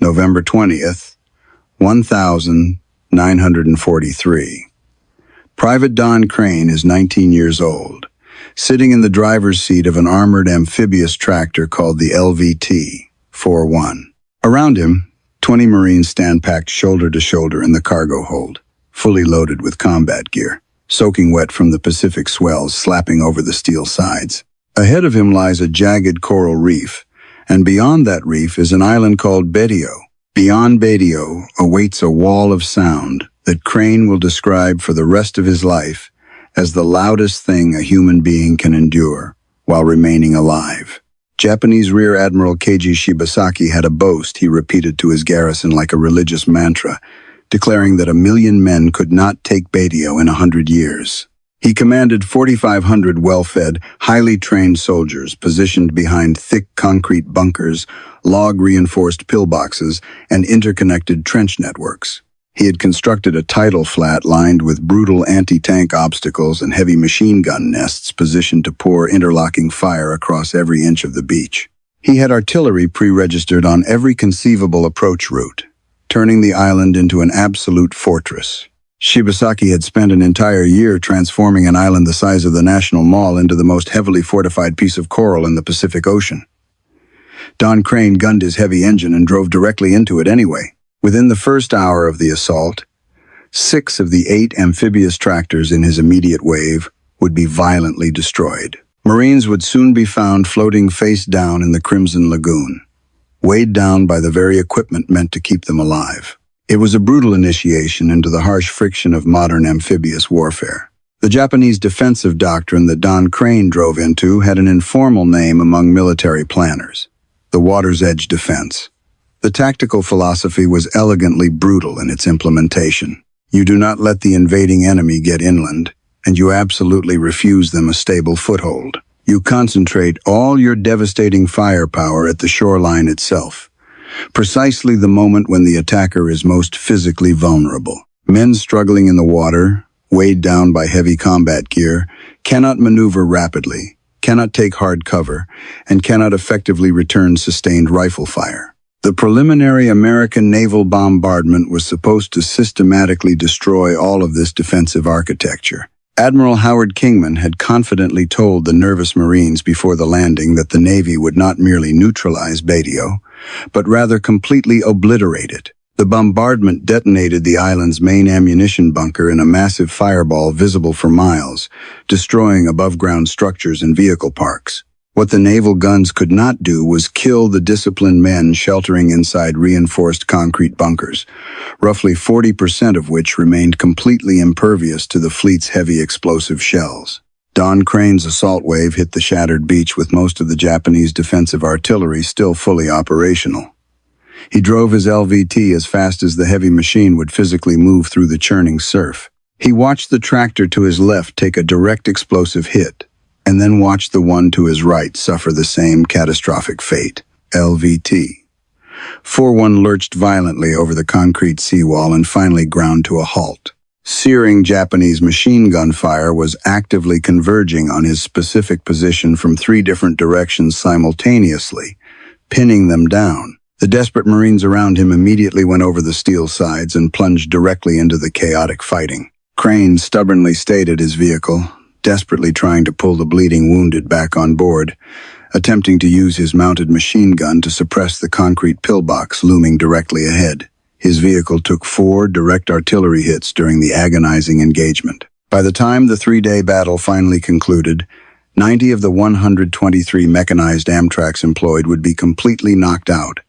November 20th, 1943. Private Don Crane is 19 years old, sitting in the driver's seat of an armored amphibious tractor called the LVT-41. Around him, 20 Marines stand packed shoulder to shoulder in the cargo hold, fully loaded with combat gear, soaking wet from the Pacific swells slapping over the steel sides. Ahead of him lies a jagged coral reef, and beyond that reef is an island called Bedio. Beyond Bedio awaits a wall of sound that Crane will describe for the rest of his life as the loudest thing a human being can endure while remaining alive. Japanese Rear Admiral Keiji Shibasaki had a boast he repeated to his garrison like a religious mantra, declaring that 1,000,000 men could not take Bedio in 100 years. He commanded 4,500 well-fed, highly trained soldiers positioned behind thick concrete bunkers, log-reinforced pillboxes, and interconnected trench networks. He had constructed a tidal flat lined with brutal anti-tank obstacles and heavy machine gun nests positioned to pour interlocking fire across every inch of the beach. He had artillery pre-registered on every conceivable approach route, turning the island into an absolute fortress. Shibasaki had spent an entire year transforming an island the size of the National Mall into the most heavily fortified piece of coral in the Pacific Ocean. Don Crane gunned his heavy engine and drove directly into it anyway. Within the first hour of the assault, 6 of the 8 amphibious tractors in his immediate wave would be violently destroyed. Marines would soon be found floating face down in the Crimson Lagoon, weighed down by the very equipment meant to keep them alive. It was a brutal initiation into the harsh friction of modern amphibious warfare. The Japanese defensive doctrine that Don Crane drove into had an informal name among military planners: the water's edge defense. The tactical philosophy was elegantly brutal in its implementation. You do not let the invading enemy get inland, and you absolutely refuse them a stable foothold. You concentrate all your devastating firepower at the shoreline itself, precisely the moment when the attacker is most physically vulnerable. Men struggling in the water, weighed down by heavy combat gear, cannot maneuver rapidly, cannot take hard cover, and cannot effectively return sustained rifle fire. The preliminary American naval bombardment was supposed to systematically destroy all of this defensive architecture. Admiral Howard Kingman had confidently told the nervous Marines before the landing that the Navy would not merely neutralize Bedio, but rather completely obliterate it. The bombardment detonated the island's main ammunition bunker in a massive fireball visible for miles, destroying above-ground structures and vehicle parks. What the naval guns could not do was kill the disciplined men sheltering inside reinforced concrete bunkers, roughly 40% of which remained completely impervious to the fleet's heavy explosive shells. Don Crane's assault wave hit the shattered beach with most of the Japanese defensive artillery still fully operational. He drove his LVT as fast as the heavy machine would physically move through the churning surf. He watched the tractor to his left take a direct explosive hit, and then watched the one to his right suffer the same catastrophic fate. LVT-41 lurched violently over the concrete seawall and finally ground to a halt. Searing Japanese machine gun fire was actively converging on his specific position from 3 different directions simultaneously, pinning them down. The desperate Marines around him immediately went over the steel sides and plunged directly into the chaotic fighting. Crane stubbornly stayed at his vehicle, desperately trying to pull the bleeding wounded back on board, attempting to use his mounted machine gun to suppress the concrete pillbox looming directly ahead. His vehicle took 4 direct artillery hits during the agonizing engagement. By the time the 3-day battle finally concluded, 90 of the 123 mechanized Amtraks employed would be completely knocked out,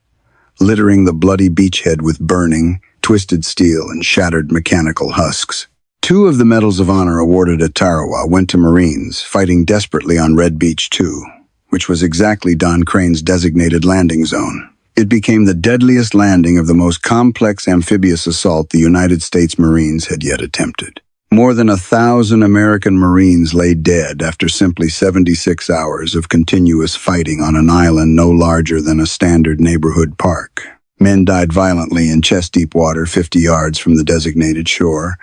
littering the bloody beachhead with burning, twisted steel, and shattered mechanical husks. 2 of the Medals of Honor awarded at Tarawa went to Marines fighting desperately on Red Beach 2, which was exactly Don Crane's designated landing zone. It became the deadliest landing of the most complex amphibious assault the United States Marines had yet attempted. More than 1,000 American Marines lay dead after simply 76 hours of continuous fighting on an island no larger than a standard neighborhood park. Men died violently in chest-deep water 50 yards from the designated shore,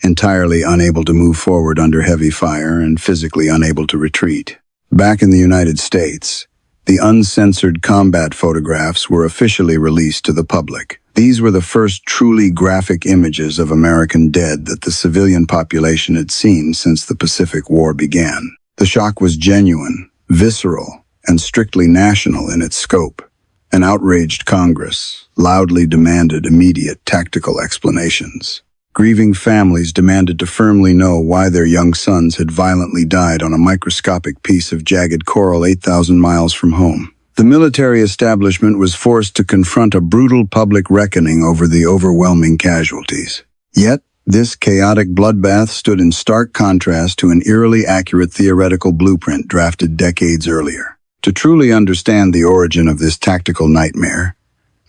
entirely unable to move forward under heavy fire and physically unable to retreat. Back in the United States, the uncensored combat photographs were officially released to the public. These were the first truly graphic images of American dead that the civilian population had seen since the Pacific War began. The shock was genuine, visceral, and strictly national in its scope. An outraged Congress loudly demanded immediate tactical explanations. Grieving families demanded to firmly know why their young sons had violently died on a microscopic piece of jagged coral 8,000 miles from home. The military establishment was forced to confront a brutal public reckoning over the overwhelming casualties. Yet, this chaotic bloodbath stood in stark contrast to an eerily accurate theoretical blueprint drafted decades earlier. To truly understand the origin of this tactical nightmare,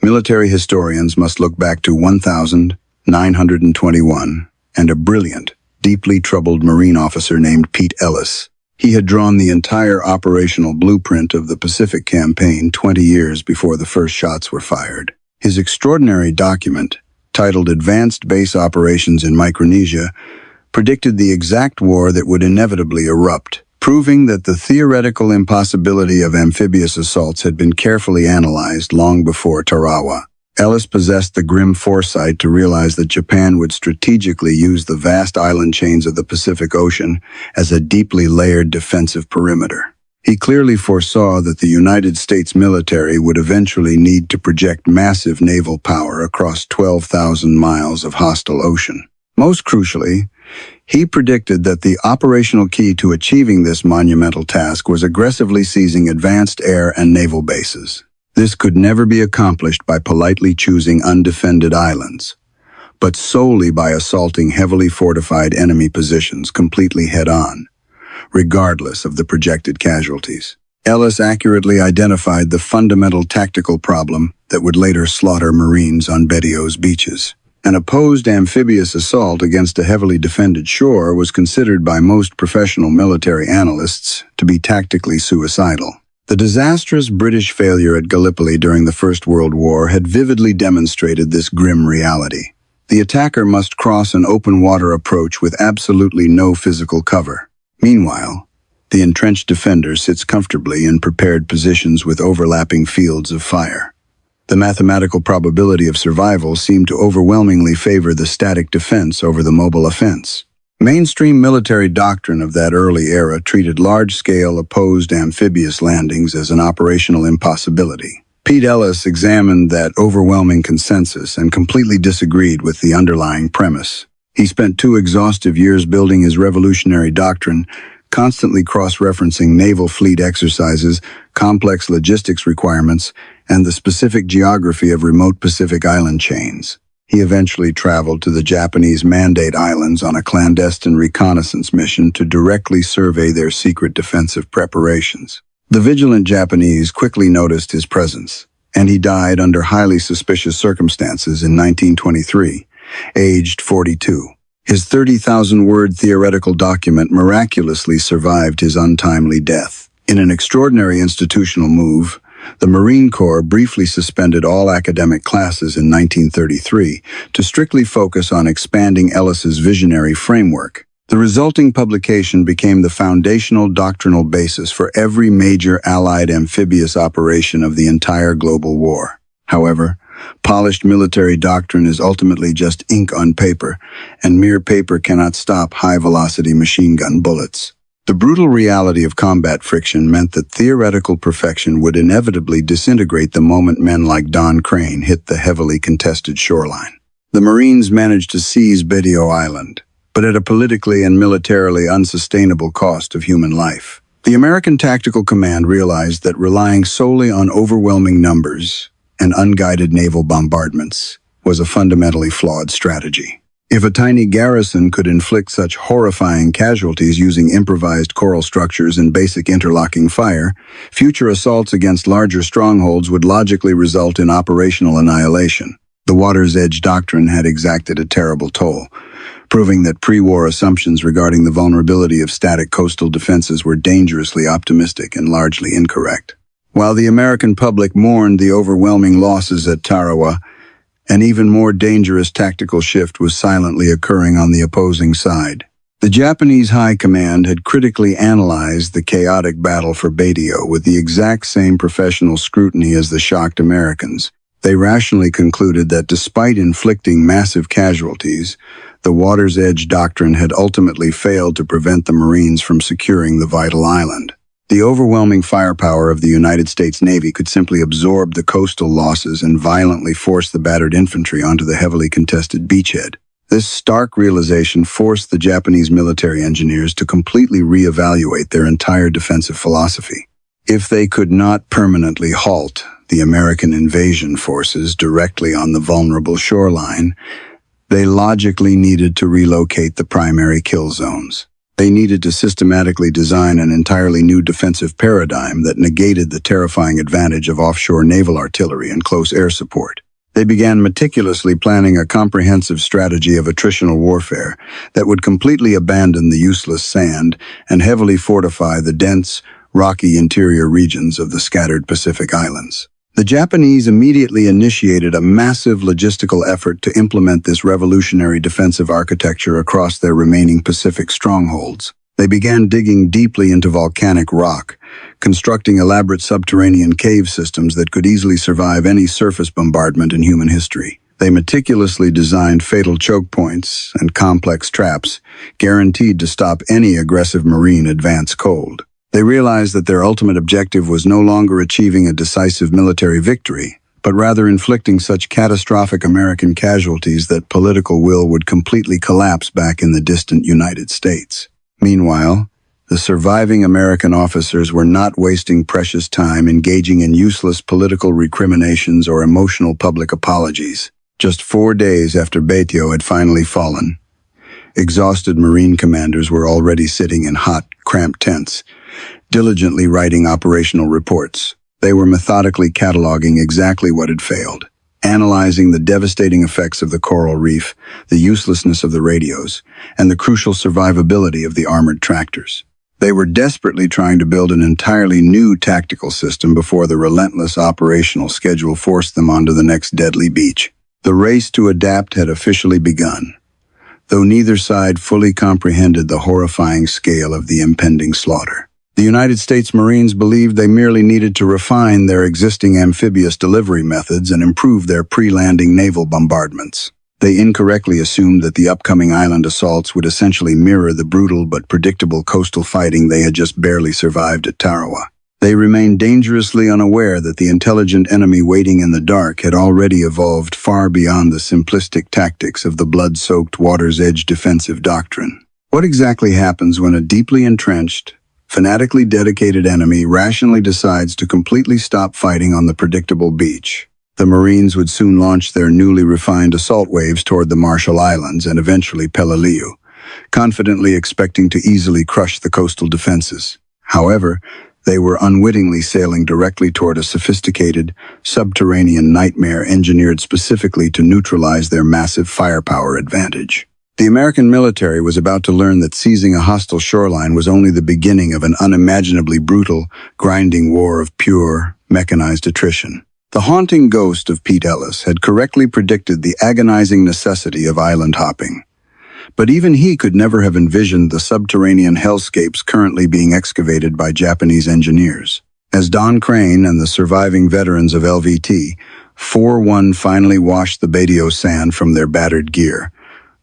military historians must look back to 1921 and a brilliant, deeply troubled Marine officer named Pete Ellis. He had drawn the entire operational blueprint of the Pacific Campaign 20 years before the first shots were fired. His extraordinary document, titled Advanced Base Operations in Micronesia, predicted the exact war that would inevitably erupt, proving that the theoretical impossibility of amphibious assaults had been carefully analyzed long before Tarawa. Ellis possessed the grim foresight to realize that Japan would strategically use the vast island chains of the Pacific Ocean as a deeply layered defensive perimeter. He clearly foresaw that the United States military would eventually need to project massive naval power across 12,000 miles of hostile ocean. Most crucially, he predicted that the operational key to achieving this monumental task was aggressively seizing advanced air and naval bases. This could never be accomplished by politely choosing undefended islands, but solely by assaulting heavily fortified enemy positions completely head-on, regardless of the projected casualties. Ellis accurately identified the fundamental tactical problem that would later slaughter Marines on Bedio's beaches. An opposed amphibious assault against a heavily defended shore was considered by most professional military analysts to be tactically suicidal. The disastrous British failure at Gallipoli during the First World War had vividly demonstrated this grim reality. The attacker must cross an open water approach with absolutely no physical cover. Meanwhile, the entrenched defender sits comfortably in prepared positions with overlapping fields of fire. The mathematical probability of survival seemed to overwhelmingly favor the static defense over the mobile offense. Mainstream military doctrine of that early era treated large-scale opposed amphibious landings as an operational impossibility. Pete Ellis examined that overwhelming consensus and completely disagreed with the underlying premise. He spent 2 exhaustive years building his revolutionary doctrine, constantly cross-referencing naval fleet exercises, complex logistics requirements, and the specific geography of remote Pacific island chains. He eventually traveled to the Japanese Mandate Islands on a clandestine reconnaissance mission to directly survey their secret defensive preparations. The vigilant Japanese quickly noticed his presence, and he died under highly suspicious circumstances in 1923, aged 42. His 30,000-word theoretical document miraculously survived his untimely death. In an extraordinary institutional move, the Marine Corps briefly suspended all academic classes in 1933 to strictly focus on expanding Ellis's visionary framework. The resulting publication became the foundational doctrinal basis for every major Allied amphibious operation of the entire global war. However, polished military doctrine is ultimately just ink on paper, and mere paper cannot stop high-velocity machine gun bullets. The brutal reality of combat friction meant that theoretical perfection would inevitably disintegrate the moment men like Don Crane hit the heavily contested shoreline. The Marines managed to seize Bedio Island, but at a politically and militarily unsustainable cost of human life. The American Tactical Command realized that relying solely on overwhelming numbers and unguided naval bombardments was a fundamentally flawed strategy. If a tiny garrison could inflict such horrifying casualties using improvised coral structures and basic interlocking fire, future assaults against larger strongholds would logically result in operational annihilation. The water's edge doctrine had exacted a terrible toll, proving that pre-war assumptions regarding the vulnerability of static coastal defenses were dangerously optimistic and largely incorrect. While the American public mourned the overwhelming losses at Tarawa, an even more dangerous tactical shift was silently occurring on the opposing side. The Japanese High Command had critically analyzed the chaotic battle for Baitio with the exact same professional scrutiny as the shocked Americans. They rationally concluded that despite inflicting massive casualties, the water's edge doctrine had ultimately failed to prevent the Marines from securing the vital island. The overwhelming firepower of the United States Navy could simply absorb the coastal losses and violently force the battered infantry onto the heavily contested beachhead. This stark realization forced the Japanese military engineers to completely reevaluate their entire defensive philosophy. If they could not permanently halt the American invasion forces directly on the vulnerable shoreline, they logically needed to relocate the primary kill zones. They needed to systematically design an entirely new defensive paradigm that negated the terrifying advantage of offshore naval artillery and close air support. They began meticulously planning a comprehensive strategy of attritional warfare that would completely abandon the useless sand and heavily fortify the dense, rocky interior regions of the scattered Pacific Islands. The Japanese immediately initiated a massive logistical effort to implement this revolutionary defensive architecture across their remaining Pacific strongholds. They began digging deeply into volcanic rock, constructing elaborate subterranean cave systems that could easily survive any surface bombardment in human history. They meticulously designed fatal choke points and complex traps, guaranteed to stop any aggressive Marine advance cold. They realized that their ultimate objective was no longer achieving a decisive military victory, but rather inflicting such catastrophic American casualties that political will would completely collapse back in the distant United States. Meanwhile, the surviving American officers were not wasting precious time engaging in useless political recriminations or emotional public apologies. Just 4 days after Baitio had finally fallen, exhausted Marine commanders were already sitting in hot, cramped tents, diligently writing operational reports. They were methodically cataloging exactly what had failed, analyzing the devastating effects of the coral reef, the uselessness of the radios, and the crucial survivability of the armored tractors. They were desperately trying to build an entirely new tactical system before the relentless operational schedule forced them onto the next deadly beach. The race to adapt had officially begun, though neither side fully comprehended the horrifying scale of the impending slaughter. The United States Marines believed they merely needed to refine their existing amphibious delivery methods and improve their pre-landing naval bombardments. They incorrectly assumed that the upcoming island assaults would essentially mirror the brutal but predictable coastal fighting they had just barely survived at Tarawa. They remained dangerously unaware that the intelligent enemy waiting in the dark had already evolved far beyond the simplistic tactics of the blood-soaked water's edge defensive doctrine. What exactly happens when a deeply entrenched, fanatically dedicated enemy rationally decides to completely stop fighting on the predictable beach? The Marines would soon launch their newly refined assault waves toward the Marshall Islands and eventually Peleliu, confidently expecting to easily crush the coastal defenses. However, they were unwittingly sailing directly toward a sophisticated, subterranean nightmare engineered specifically to neutralize their massive firepower advantage. The American military was about to learn that seizing a hostile shoreline was only the beginning of an unimaginably brutal, grinding war of pure, mechanized attrition. The haunting ghost of Pete Ellis had correctly predicted the agonizing necessity of island hopping. But even he could never have envisioned the subterranean hellscapes currently being excavated by Japanese engineers. As Don Crane and the surviving veterans of LVT 4-1 finally washed the Baitio sand from their battered gear,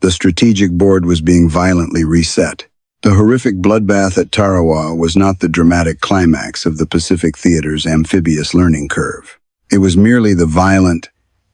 the strategic board was being violently reset. The horrific bloodbath at Tarawa was not the dramatic climax of the Pacific Theater's amphibious learning curve. It was merely the violent,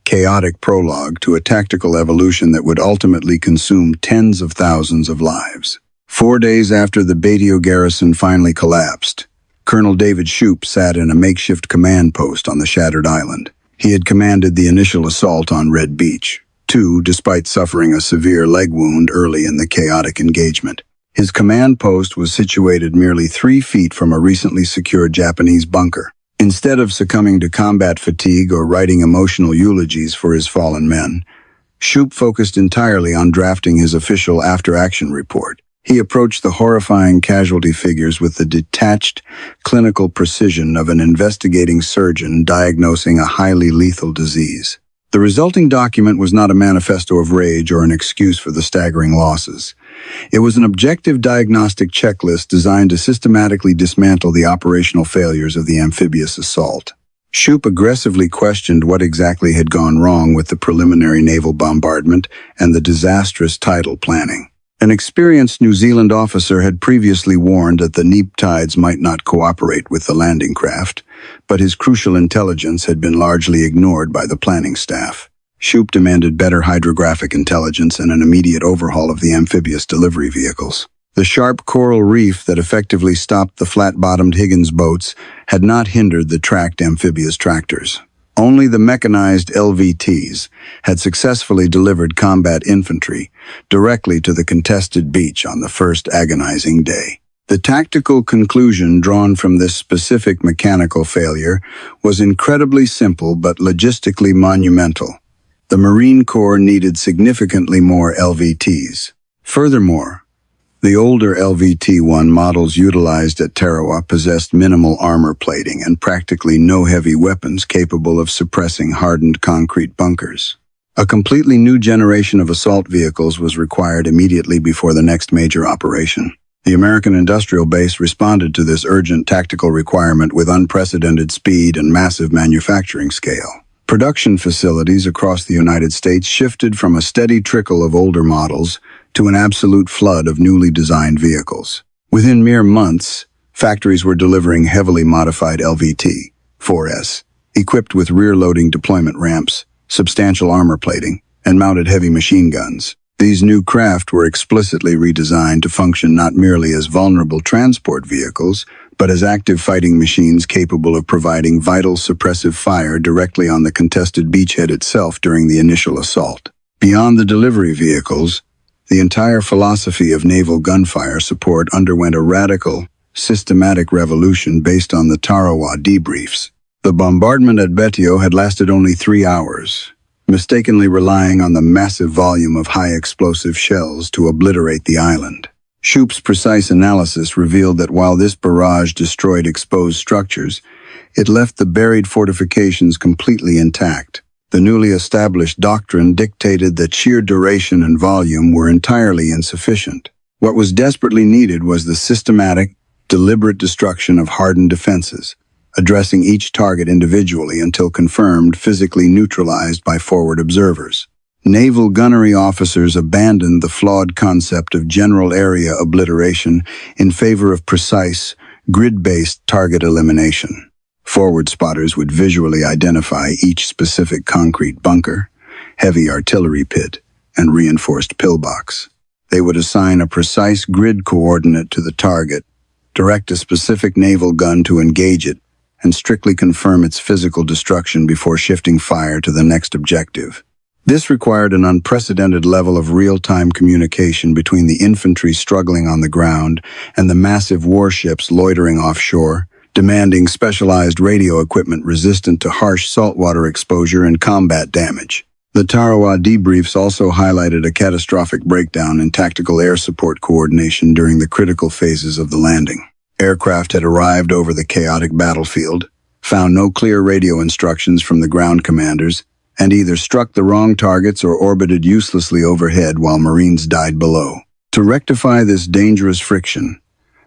chaotic prologue to a tactical evolution that would ultimately consume tens of thousands of lives. 4 days after the Baitio garrison finally collapsed, Colonel David Shoup sat in a makeshift command post on the shattered island. He had commanded the initial assault on Red Beach, too, despite suffering a severe leg wound early in the chaotic engagement. His command post was situated merely 3 feet from a recently secured Japanese bunker. Instead of succumbing to combat fatigue or writing emotional eulogies for his fallen men, Shoup focused entirely on drafting his official after-action report. He approached the horrifying casualty figures with the detached, clinical precision of an investigating surgeon diagnosing a highly lethal disease. The resulting document was not a manifesto of rage or an excuse for the staggering losses. It was an objective diagnostic checklist designed to systematically dismantle the operational failures of the amphibious assault. Shoup aggressively questioned what exactly had gone wrong with the preliminary naval bombardment and the disastrous tidal planning. An experienced New Zealand officer had previously warned that the neap tides might not cooperate with the landing craft, but his crucial intelligence had been largely ignored by the planning staff. Shoup demanded better hydrographic intelligence and an immediate overhaul of the amphibious delivery vehicles. The sharp coral reef that effectively stopped the flat-bottomed Higgins boats had not hindered the tracked amphibious tractors. Only the mechanized LVTs had successfully delivered combat infantry directly to the contested beach on the first agonizing day. The tactical conclusion drawn from this specific mechanical failure was incredibly simple but logistically monumental. The Marine Corps needed significantly more LVTs. Furthermore, the older LVT-1 models utilized at Tarawa possessed minimal armor plating and practically no heavy weapons capable of suppressing hardened concrete bunkers. A completely new generation of assault vehicles was required immediately before the next major operation. The American industrial base responded to this urgent tactical requirement with unprecedented speed and massive manufacturing scale. Production facilities across the United States shifted from a steady trickle of older models to an absolute flood of newly designed vehicles. Within mere months, factories were delivering heavily modified LVT-4S, equipped with rear-loading deployment ramps, substantial armor plating, and mounted heavy machine guns. These new craft were explicitly redesigned to function not merely as vulnerable transport vehicles, but as active fighting machines capable of providing vital suppressive fire directly on the contested beachhead itself during the initial assault. Beyond the delivery vehicles, the entire philosophy of naval gunfire support underwent a radical, systematic revolution based on the Tarawa debriefs. The bombardment at Betio had lasted only 3 hours, mistakenly relying on the massive volume of high-explosive shells to obliterate the island. Shoup's precise analysis revealed that while this barrage destroyed exposed structures, it left the buried fortifications completely intact. The newly established doctrine dictated that sheer duration and volume were entirely insufficient. What was desperately needed was the systematic, deliberate destruction of hardened defenses, addressing each target individually until confirmed physically neutralized by forward observers. Naval gunnery officers abandoned the flawed concept of general area obliteration in favor of precise, grid-based target elimination. Forward spotters would visually identify each specific concrete bunker, heavy artillery pit, and reinforced pillbox. They would assign a precise grid coordinate to the target, direct a specific naval gun to engage it, and strictly confirm its physical destruction before shifting fire to the next objective. This required an unprecedented level of real-time communication between the infantry struggling on the ground and the massive warships loitering offshore, demanding specialized radio equipment resistant to harsh saltwater exposure and combat damage. The Tarawa debriefs also highlighted a catastrophic breakdown in tactical air support coordination during the critical phases of the landing. Aircraft had arrived over the chaotic battlefield, found no clear radio instructions from the ground commanders, and either struck the wrong targets or orbited uselessly overhead while Marines died below. To rectify this dangerous friction,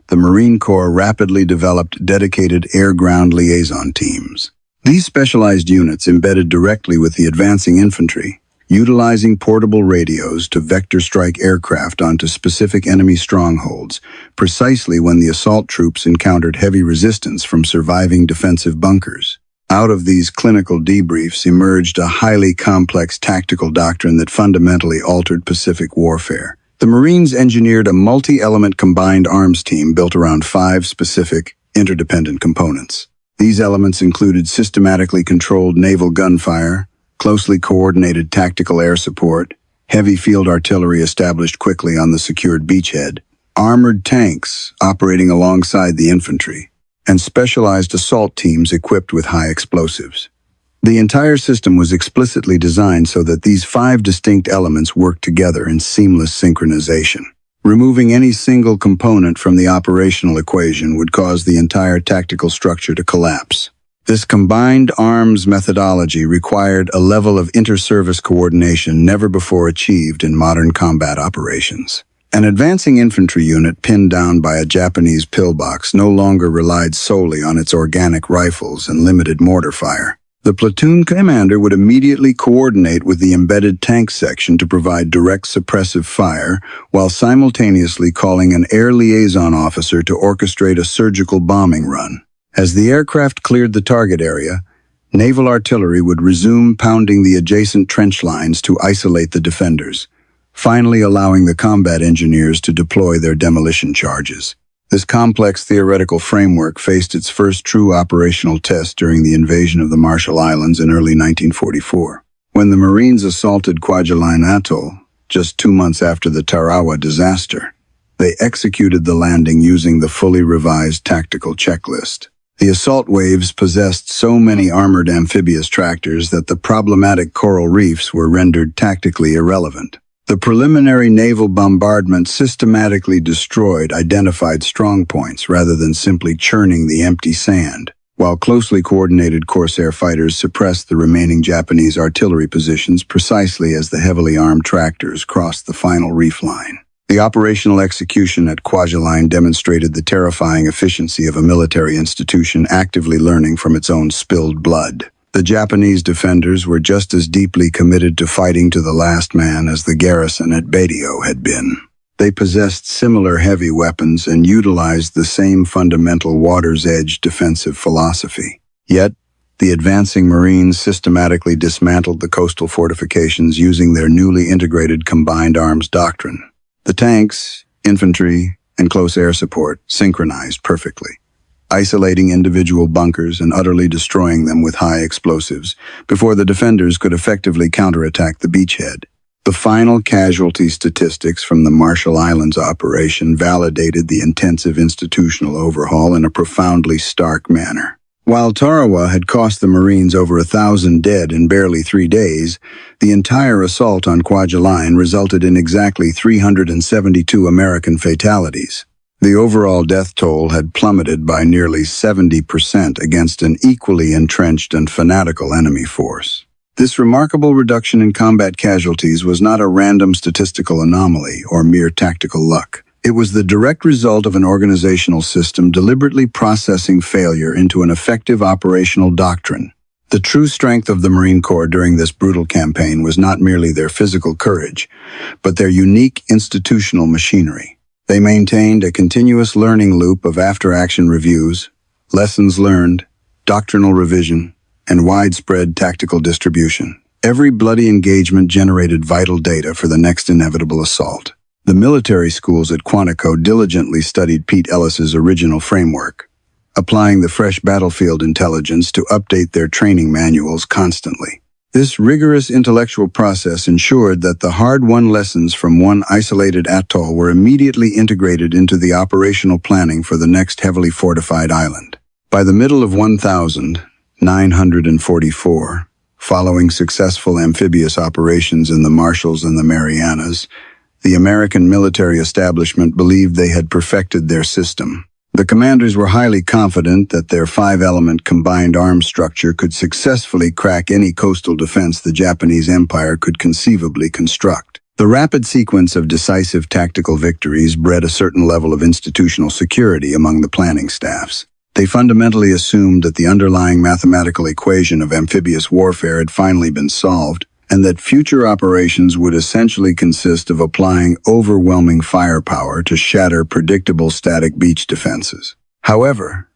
the Marine Corps rapidly developed dedicated air-ground liaison teams. These specialized units embedded directly with the advancing infantry, utilizing portable radios to vector strike aircraft onto specific enemy strongholds, precisely when the assault troops encountered heavy resistance from surviving defensive bunkers. Out of these clinical debriefs emerged a highly complex tactical doctrine that fundamentally altered Pacific warfare. The Marines engineered a multi-element combined arms team built around 5 specific, interdependent components. These elements included systematically controlled naval gunfire, closely coordinated tactical air support, heavy field artillery established quickly on the secured beachhead, armored tanks operating alongside the infantry, and specialized assault teams equipped with high explosives. The entire system was explicitly designed so that these 5 distinct elements worked together in seamless synchronization. Removing any single component from the operational equation would cause the entire tactical structure to collapse. This combined arms methodology required a level of inter-service coordination never before achieved in modern combat operations. An advancing infantry unit pinned down by a Japanese pillbox no longer relied solely on its organic rifles and limited mortar fire. The platoon commander would immediately coordinate with the embedded tank section to provide direct suppressive fire, while simultaneously calling an air liaison officer to orchestrate a surgical bombing run. As the aircraft cleared the target area, naval artillery would resume pounding the adjacent trench lines to isolate the defenders, finally allowing the combat engineers to deploy their demolition charges. This complex theoretical framework faced its first true operational test during the invasion of the Marshall Islands in early 1944. When the Marines assaulted Kwajalein Atoll, just 2 months after the Tarawa disaster, they executed the landing using the fully revised tactical checklist. The assault waves possessed so many armored amphibious tractors that the problematic coral reefs were rendered tactically irrelevant. The preliminary naval bombardment systematically destroyed identified strongpoints rather than simply churning the empty sand, while closely coordinated Corsair fighters suppressed the remaining Japanese artillery positions precisely as the heavily armed tractors crossed the final reef line. The operational execution at Kwajalein demonstrated the terrifying efficiency of a military institution actively learning from its own spilled blood. The Japanese defenders were just as deeply committed to fighting to the last man as the garrison at Betio had been. They possessed similar heavy weapons and utilized the same fundamental water's edge defensive philosophy. Yet, the advancing Marines systematically dismantled the coastal fortifications using their newly integrated combined arms doctrine. The tanks, infantry, and close air support synchronized perfectly, isolating individual bunkers and utterly destroying them with high explosives before the defenders could effectively counterattack the beachhead. The final casualty statistics from the Marshall Islands operation validated the intensive institutional overhaul in a profoundly stark manner. While Tarawa had cost the Marines over 1,000 dead in barely 3 days, the entire assault on Kwajalein resulted in exactly 372 American fatalities. The overall death toll had plummeted by nearly 70% against an equally entrenched and fanatical enemy force. This remarkable reduction in combat casualties was not a random statistical anomaly or mere tactical luck. It was the direct result of an organizational system deliberately processing failure into an effective operational doctrine. The true strength of the Marine Corps during this brutal campaign was not merely their physical courage, but their unique institutional machinery. They maintained a continuous learning loop of after-action reviews, lessons learned, doctrinal revision, and widespread tactical distribution. Every bloody engagement generated vital data for the next inevitable assault. The military schools at Quantico diligently studied Pete Ellis's original framework, applying the fresh battlefield intelligence to update their training manuals constantly. This rigorous intellectual process ensured that the hard-won lessons from one isolated atoll were immediately integrated into the operational planning for the next heavily fortified island. By the middle of 1944, following successful amphibious operations in the Marshalls and the Marianas, the American military establishment believed they had perfected their system. The commanders were highly confident that their 5-element combined arms structure could successfully crack any coastal defense the Japanese Empire could conceivably construct. The rapid sequence of decisive tactical victories bred a certain level of institutional security among the planning staffs. They fundamentally assumed that the underlying mathematical equation of amphibious warfare had finally been solved, and that future operations would essentially consist of applying overwhelming firepower to shatter predictable static beach defenses. However,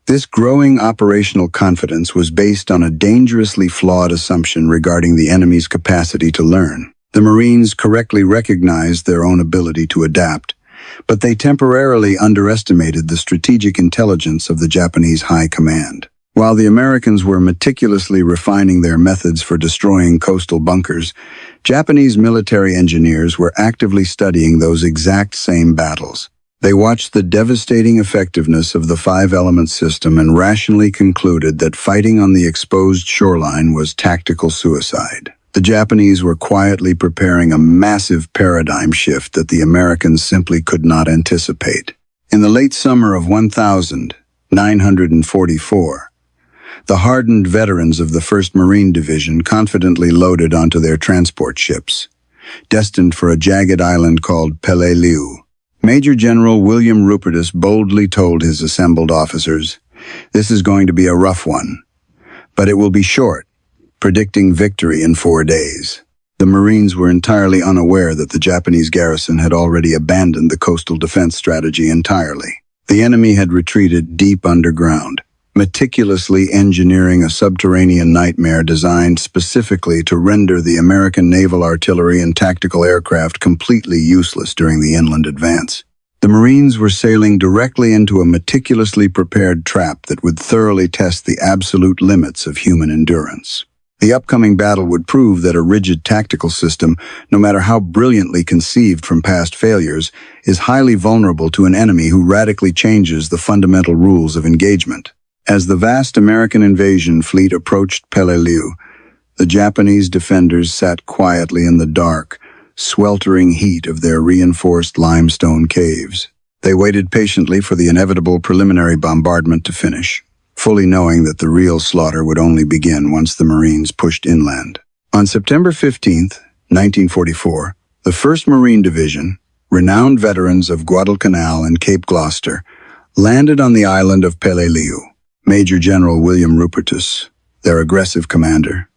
this growing operational confidence was based on a dangerously flawed assumption regarding the enemy's capacity to learn. The Marines correctly recognized their own ability to adapt, but they temporarily underestimated the strategic intelligence of the Japanese high command. While the Americans were meticulously refining their methods for destroying coastal bunkers, Japanese military engineers were actively studying those exact same battles. They watched the devastating effectiveness of the 5-element system and rationally concluded that fighting on the exposed shoreline was tactical suicide. The Japanese were quietly preparing a massive paradigm shift that the Americans simply could not anticipate. In the late summer of 1944, the hardened veterans of the 1st Marine Division confidently loaded onto their transport ships. destined for a jagged island called Peleliu. Major General William Rupertus boldly told his assembled officers, "This is going to be a rough one, but it will be short," predicting victory in 4 days. The Marines were entirely unaware that the Japanese garrison had already abandoned the coastal defense strategy entirely. The enemy had retreated deep underground, meticulously engineering a subterranean nightmare designed specifically to render the American naval artillery and tactical aircraft completely useless during the inland advance. The Marines were sailing directly into a meticulously prepared trap that would thoroughly test the absolute limits of human endurance. The upcoming battle would prove that a rigid tactical system, no matter how brilliantly conceived from past failures, is highly vulnerable to an enemy who radically changes the fundamental rules of engagement. As the vast American invasion fleet approached Peleliu, the Japanese defenders sat quietly in the dark, sweltering heat of their reinforced limestone caves. They waited patiently for the inevitable preliminary bombardment to finish, fully knowing that the real slaughter would only begin once the Marines pushed inland. On September 15, 1944, the 1st Marine Division, renowned veterans of Guadalcanal and Cape Gloucester, landed on the island of Peleliu. Major General William Rupertus, their aggressive commander,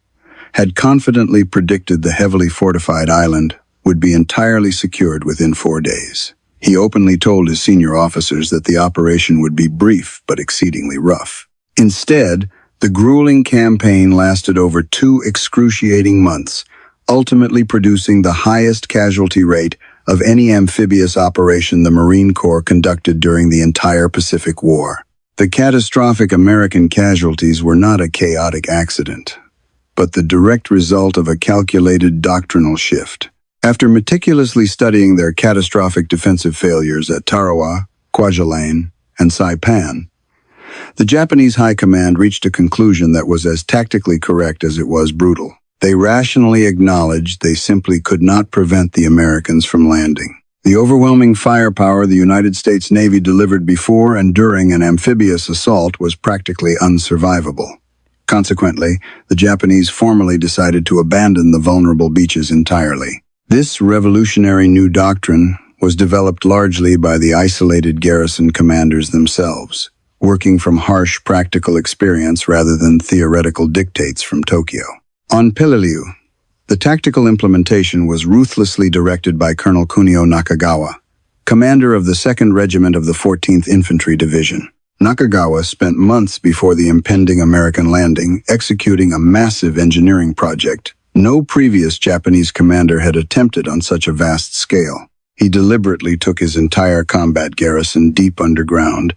had confidently predicted the heavily fortified island would be entirely secured within 4 days. He openly told his senior officers that the operation would be brief but exceedingly rough. Instead, the grueling campaign lasted over 2 excruciating months, ultimately producing the highest casualty rate of any amphibious operation the Marine Corps conducted during the entire Pacific War. The catastrophic American casualties were not a chaotic accident, but the direct result of a calculated doctrinal shift. After meticulously studying their catastrophic defensive failures at Tarawa, Kwajalein, and Saipan, the Japanese High Command reached a conclusion that was as tactically correct as it was brutal. They rationally acknowledged they simply could not prevent the Americans from landing. The overwhelming firepower the United States Navy delivered before and during an amphibious assault was practically unsurvivable. Consequently, the Japanese formally decided to abandon the vulnerable beaches entirely. This revolutionary new doctrine was developed largely by the isolated garrison commanders themselves, working from harsh practical experience rather than theoretical dictates from Tokyo. On Peleliu, the tactical implementation was ruthlessly directed by Colonel Kunio Nakagawa, commander of the 2nd Regiment of the 14th Infantry Division. Nakagawa spent months before the impending American landing executing a massive engineering project no previous Japanese commander had attempted on such a vast scale. He deliberately took his entire combat garrison deep underground,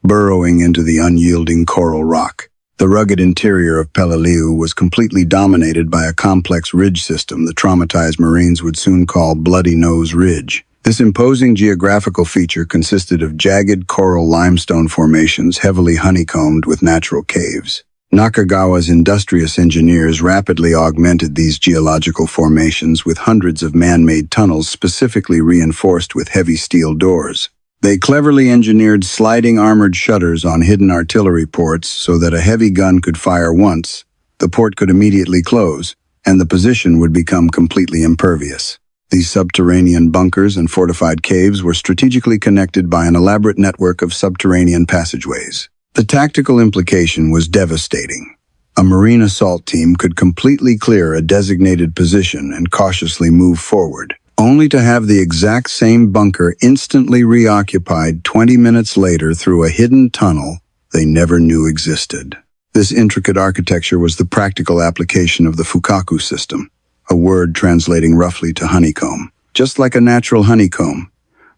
burrowing into the unyielding coral rock. The rugged interior of Peleliu was completely dominated by a complex ridge system the traumatized Marines would soon call Bloody Nose Ridge. This imposing geographical feature consisted of jagged coral limestone formations heavily honeycombed with natural caves. Nakagawa's industrious engineers rapidly augmented these geological formations with hundreds of man-made tunnels specifically reinforced with heavy steel doors. They cleverly engineered sliding armored shutters on hidden artillery ports so that a heavy gun could fire once, the port could immediately close, and the position would become completely impervious. These subterranean bunkers and fortified caves were strategically connected by an elaborate network of subterranean passageways. The tactical implication was devastating. A Marine assault team could completely clear a designated position and cautiously move forward, only to have the exact same bunker instantly reoccupied 20 minutes later through a hidden tunnel they never knew existed. This intricate architecture was the practical application of the Fukaku system, a word translating roughly to honeycomb. Just like a natural honeycomb,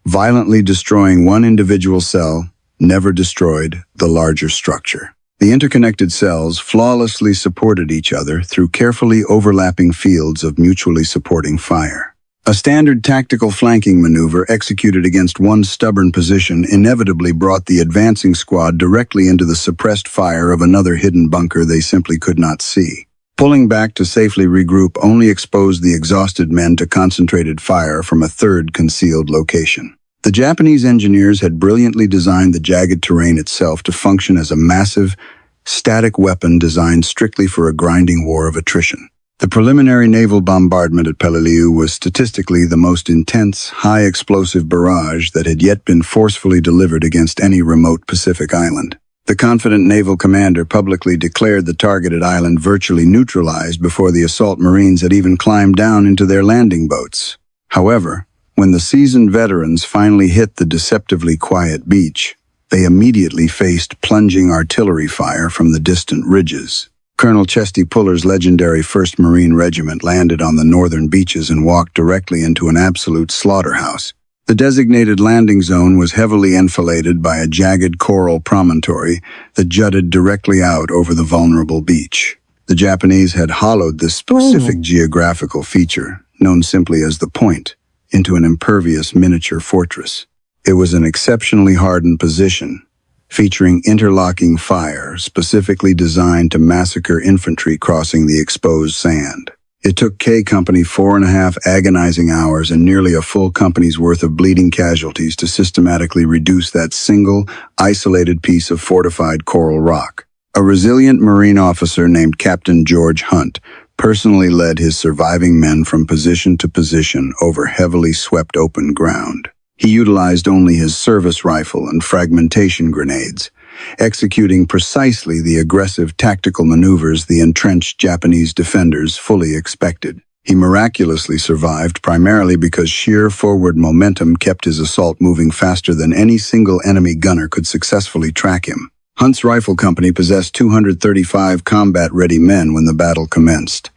violently destroying one individual cell never destroyed the larger structure. The interconnected cells flawlessly supported each other through carefully overlapping fields of mutually supporting fire. A standard tactical flanking maneuver executed against one stubborn position inevitably brought the advancing squad directly into the suppressed fire of another hidden bunker they simply could not see. Pulling back to safely regroup only exposed the exhausted men to concentrated fire from a third concealed location. The Japanese engineers had brilliantly designed the jagged terrain itself to function as a massive, static weapon designed strictly for a grinding war of attrition. The preliminary naval bombardment at Peleliu was statistically the most intense, high-explosive barrage that had yet been forcefully delivered against any remote Pacific island. The confident naval commander publicly declared the targeted island virtually neutralized before the assault marines had even climbed down into their landing boats. However, when the seasoned veterans finally hit the deceptively quiet beach, they immediately faced plunging artillery fire from the distant ridges. Colonel Chesty Puller's legendary 1st Marine Regiment landed on the northern beaches and walked directly into an absolute slaughterhouse. The designated landing zone was heavily enfiladed by a jagged coral promontory that jutted directly out over the vulnerable beach. The Japanese had hollowed this specific geographical feature, known simply as the Point, into an impervious miniature fortress. It was an exceptionally hardened position, featuring interlocking fire specifically designed to massacre infantry crossing the exposed sand. It took K Company 4.5 agonizing hours and nearly a full company's worth of bleeding casualties to systematically reduce that single, isolated piece of fortified coral rock. A resilient Marine officer named Captain George Hunt personally led his surviving men from position to position over heavily swept open ground. He utilized only his service rifle and fragmentation grenades, executing precisely the aggressive tactical maneuvers the entrenched Japanese defenders fully expected. He miraculously survived primarily because sheer forward momentum kept his assault moving faster than any single enemy gunner could successfully track him. Hunt's rifle company possessed 235 combat-ready men when the battle commenced.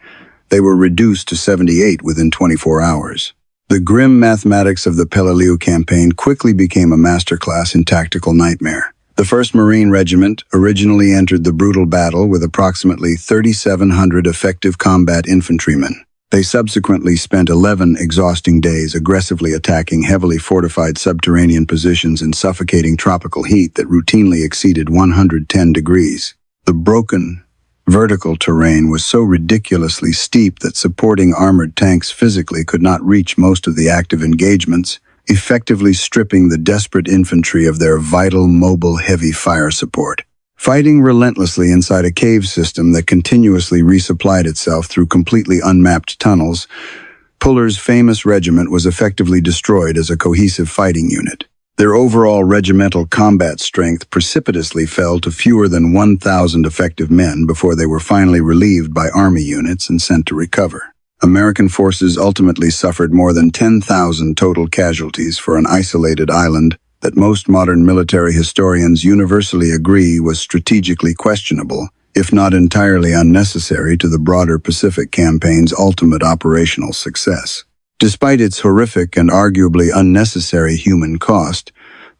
They were reduced to 78 within 24 hours. The grim mathematics of the Peleliu campaign quickly became a masterclass in tactical nightmare. The 1st Marine Regiment originally entered the brutal battle with approximately 3,700 effective combat infantrymen. They subsequently spent 11 exhausting days aggressively attacking heavily fortified subterranean positions in suffocating tropical heat that routinely exceeded 110 degrees. The broken, vertical terrain was so ridiculously steep that supporting armored tanks physically could not reach most of the active engagements, effectively stripping the desperate infantry of their vital, mobile, heavy fire support. Fighting relentlessly inside a cave system that continuously resupplied itself through completely unmapped tunnels, Puller's famous regiment was effectively destroyed as a cohesive fighting unit. Their overall regimental combat strength precipitously fell to fewer than 1,000 effective men before they were finally relieved by Army units and sent to recover. American forces ultimately suffered more than 10,000 total casualties for an isolated island that most modern military historians universally agree was strategically questionable, if not entirely unnecessary to the broader Pacific campaign's ultimate operational success. Despite its horrific and arguably unnecessary human cost,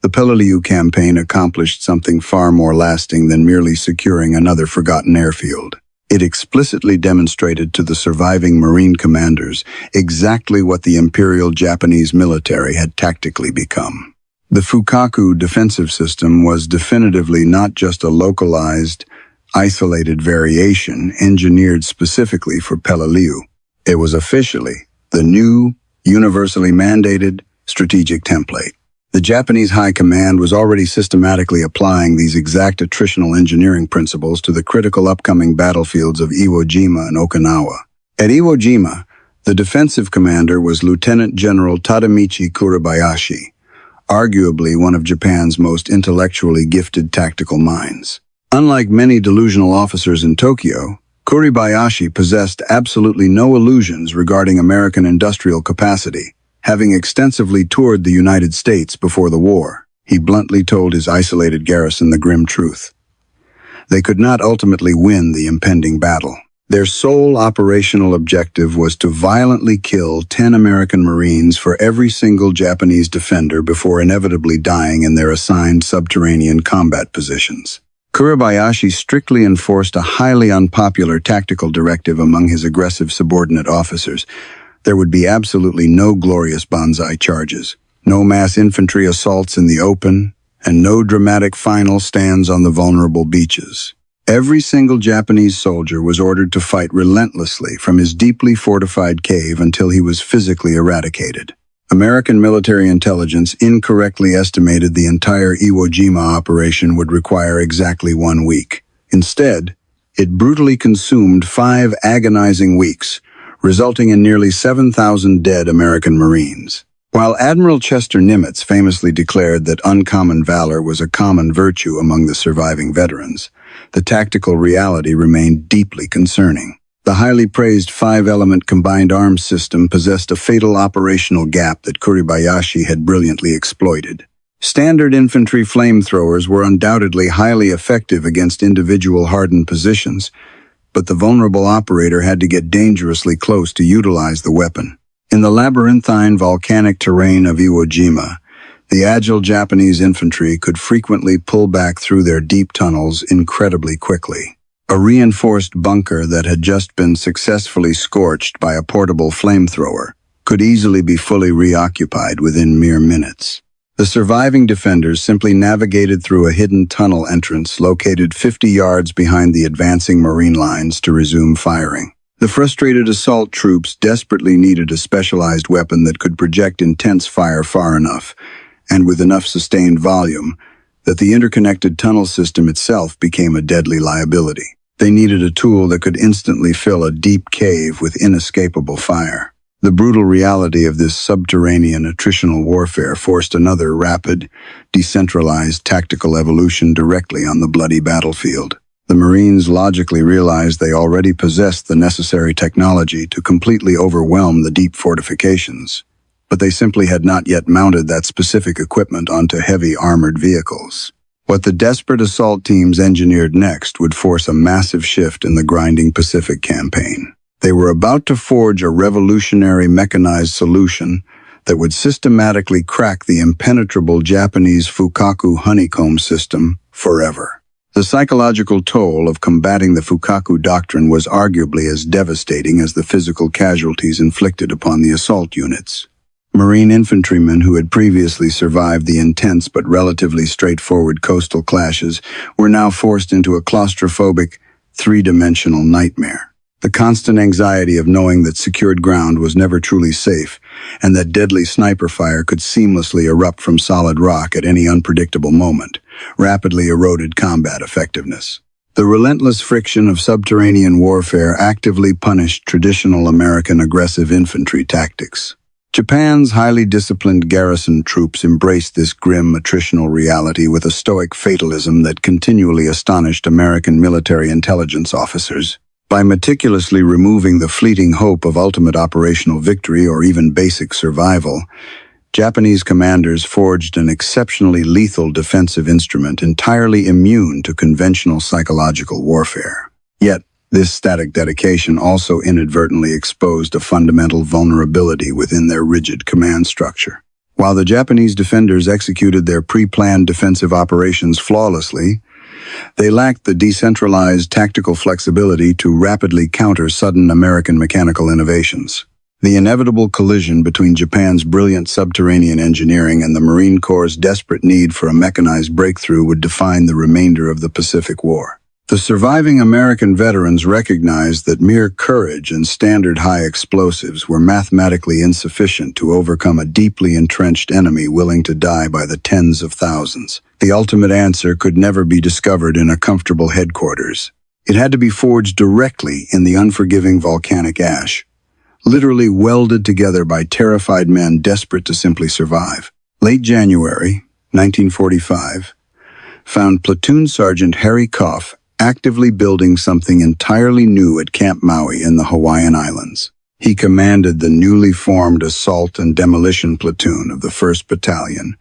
the Peleliu campaign accomplished something far more lasting than merely securing another forgotten airfield. It explicitly demonstrated to the surviving Marine commanders exactly what the Imperial Japanese military had tactically become. The Fukaku defensive system was definitively not just a localized, isolated variation engineered specifically for Peleliu. It was officially the new, universally mandated, strategic template. The Japanese High Command was already systematically applying these exact attritional engineering principles to the critical upcoming battlefields of Iwo Jima and Okinawa. At Iwo Jima, the defensive commander was Lieutenant General Tadamichi Kuribayashi, arguably one of Japan's most intellectually gifted tactical minds. Unlike many delusional officers in Tokyo, Kuribayashi possessed absolutely no illusions regarding American industrial capacity. Having extensively toured the United States before the war, he bluntly told his isolated garrison the grim truth. They could not ultimately win the impending battle. Their sole operational objective was to violently kill 10 American Marines for every single Japanese defender before inevitably dying in their assigned subterranean combat positions. Kuribayashi strictly enforced a highly unpopular tactical directive among his aggressive subordinate officers. There would be absolutely no glorious banzai charges, no mass infantry assaults in the open, and no dramatic final stands on the vulnerable beaches. Every single Japanese soldier was ordered to fight relentlessly from his deeply fortified cave until he was physically eradicated. American military intelligence incorrectly estimated the entire Iwo Jima operation would require exactly 1 week. Instead, It brutally consumed 5 agonizing weeks, resulting in nearly 7,000 dead American Marines. While Admiral Chester Nimitz famously declared that uncommon valor was a common virtue among the surviving veterans, the tactical reality remained deeply concerning. The highly praised 5-element combined arms system possessed a fatal operational gap that Kuribayashi had brilliantly exploited. Standard infantry flamethrowers were undoubtedly highly effective against individual hardened positions, but the vulnerable operator had to get dangerously close to utilize the weapon. In the labyrinthine volcanic terrain of Iwo Jima, the agile Japanese infantry could frequently pull back through their deep tunnels incredibly quickly. A reinforced bunker that had just been successfully scorched by a portable flamethrower could easily be fully reoccupied within mere minutes. The surviving defenders simply navigated through a hidden tunnel entrance located 50 yards behind the advancing Marine lines to resume firing. The frustrated assault troops desperately needed a specialized weapon that could project intense fire far enough, and with enough sustained volume, that the interconnected tunnel system itself became a deadly liability. They needed a tool that could instantly fill a deep cave with inescapable fire. The brutal reality of this subterranean attritional warfare forced another rapid, decentralized tactical evolution directly on the bloody battlefield. The Marines logically realized they already possessed the necessary technology to completely overwhelm the deep fortifications, but they simply had not yet mounted that specific equipment onto heavy armored vehicles. What the desperate assault teams engineered next would force a massive shift in the grinding Pacific campaign. They were about to forge a revolutionary mechanized solution that would systematically crack the impenetrable Japanese Fukaku honeycomb system forever. The psychological toll of combating the Fukaku doctrine was arguably as devastating as the physical casualties inflicted upon the assault units. Marine infantrymen who had previously survived the intense but relatively straightforward coastal clashes were now forced into a claustrophobic, three-dimensional nightmare. The constant anxiety of knowing that secured ground was never truly safe, and that deadly sniper fire could seamlessly erupt from solid rock at any unpredictable moment, rapidly eroded combat effectiveness. The relentless friction of subterranean warfare actively punished traditional American aggressive infantry tactics. Japan's highly disciplined garrison troops embraced this grim attritional reality with a stoic fatalism that continually astonished American military intelligence officers. By meticulously removing the fleeting hope of ultimate operational victory or even basic survival, Japanese commanders forged an exceptionally lethal defensive instrument entirely immune to conventional psychological warfare. Yet, this static dedication also inadvertently exposed a fundamental vulnerability within their rigid command structure. While the Japanese defenders executed their pre-planned defensive operations flawlessly, they lacked the decentralized tactical flexibility to rapidly counter sudden American mechanical innovations. The inevitable collision between Japan's brilliant subterranean engineering and the Marine Corps' desperate need for a mechanized breakthrough would define the remainder of the Pacific War. The surviving American veterans recognized that mere courage and standard high explosives were mathematically insufficient to overcome a deeply entrenched enemy willing to die by the tens of thousands. The ultimate answer could never be discovered in a comfortable headquarters. It had to be forged directly in the unforgiving volcanic ash, literally welded together by terrified men desperate to simply survive. Late January, 1945, found Platoon Sergeant Harry Koff actively building something entirely new at Camp Maui in the Hawaiian Islands. He commanded the newly formed Assault and Demolition Platoon of the 1st Battalion,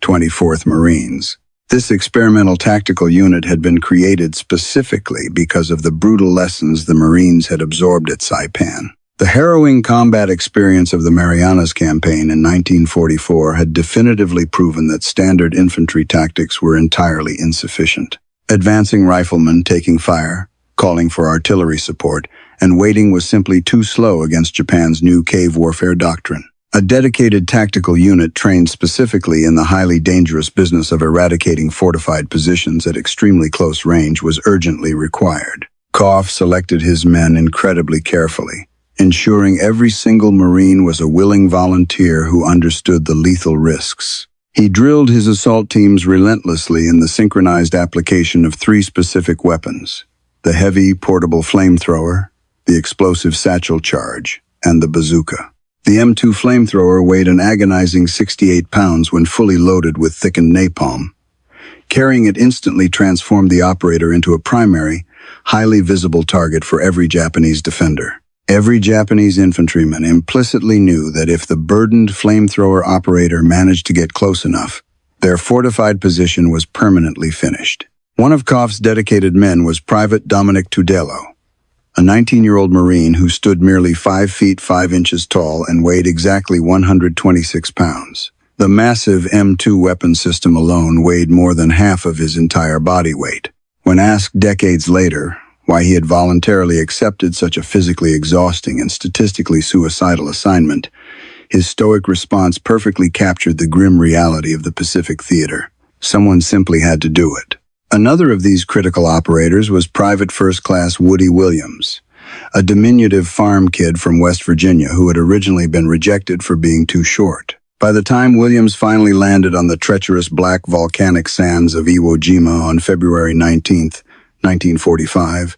24th Marines. This experimental tactical unit had been created specifically because of the brutal lessons the Marines had absorbed at Saipan. The harrowing combat experience of the Marianas Campaign in 1944 had definitively proven that standard infantry tactics were entirely insufficient. Advancing riflemen taking fire, calling for artillery support, and waiting was simply too slow against Japan's new cave warfare doctrine. A dedicated tactical unit trained specifically in the highly dangerous business of eradicating fortified positions at extremely close range was urgently required. Koff selected his men incredibly carefully, ensuring every single Marine was a willing volunteer who understood the lethal risks. He drilled his assault teams relentlessly in the synchronized application of 3 specific weapons: the heavy, portable flamethrower, the explosive satchel charge, and the bazooka. The M2 flamethrower weighed an agonizing 68 pounds when fully loaded with thickened napalm. Carrying it instantly transformed the operator into a primary, highly visible target for every Japanese defender. Every Japanese infantryman implicitly knew that if the burdened flamethrower operator managed to get close enough, their fortified position was permanently finished. One of Koff's dedicated men was Private Dominic Tudelo, a 19-year-old Marine who stood merely 5 feet 5 inches tall and weighed exactly 126 pounds. The massive M2 weapon system alone weighed more than half of his entire body weight. When asked decades later why he had voluntarily accepted such a physically exhausting and statistically suicidal assignment, his stoic response perfectly captured the grim reality of the Pacific Theater. Someone simply had to do it. Another of these critical operators was Private First Class Woody Williams, a diminutive farm kid from West Virginia who had originally been rejected for being too short. By the time Williams finally landed on the treacherous black volcanic sands of Iwo Jima on February 19, 1945,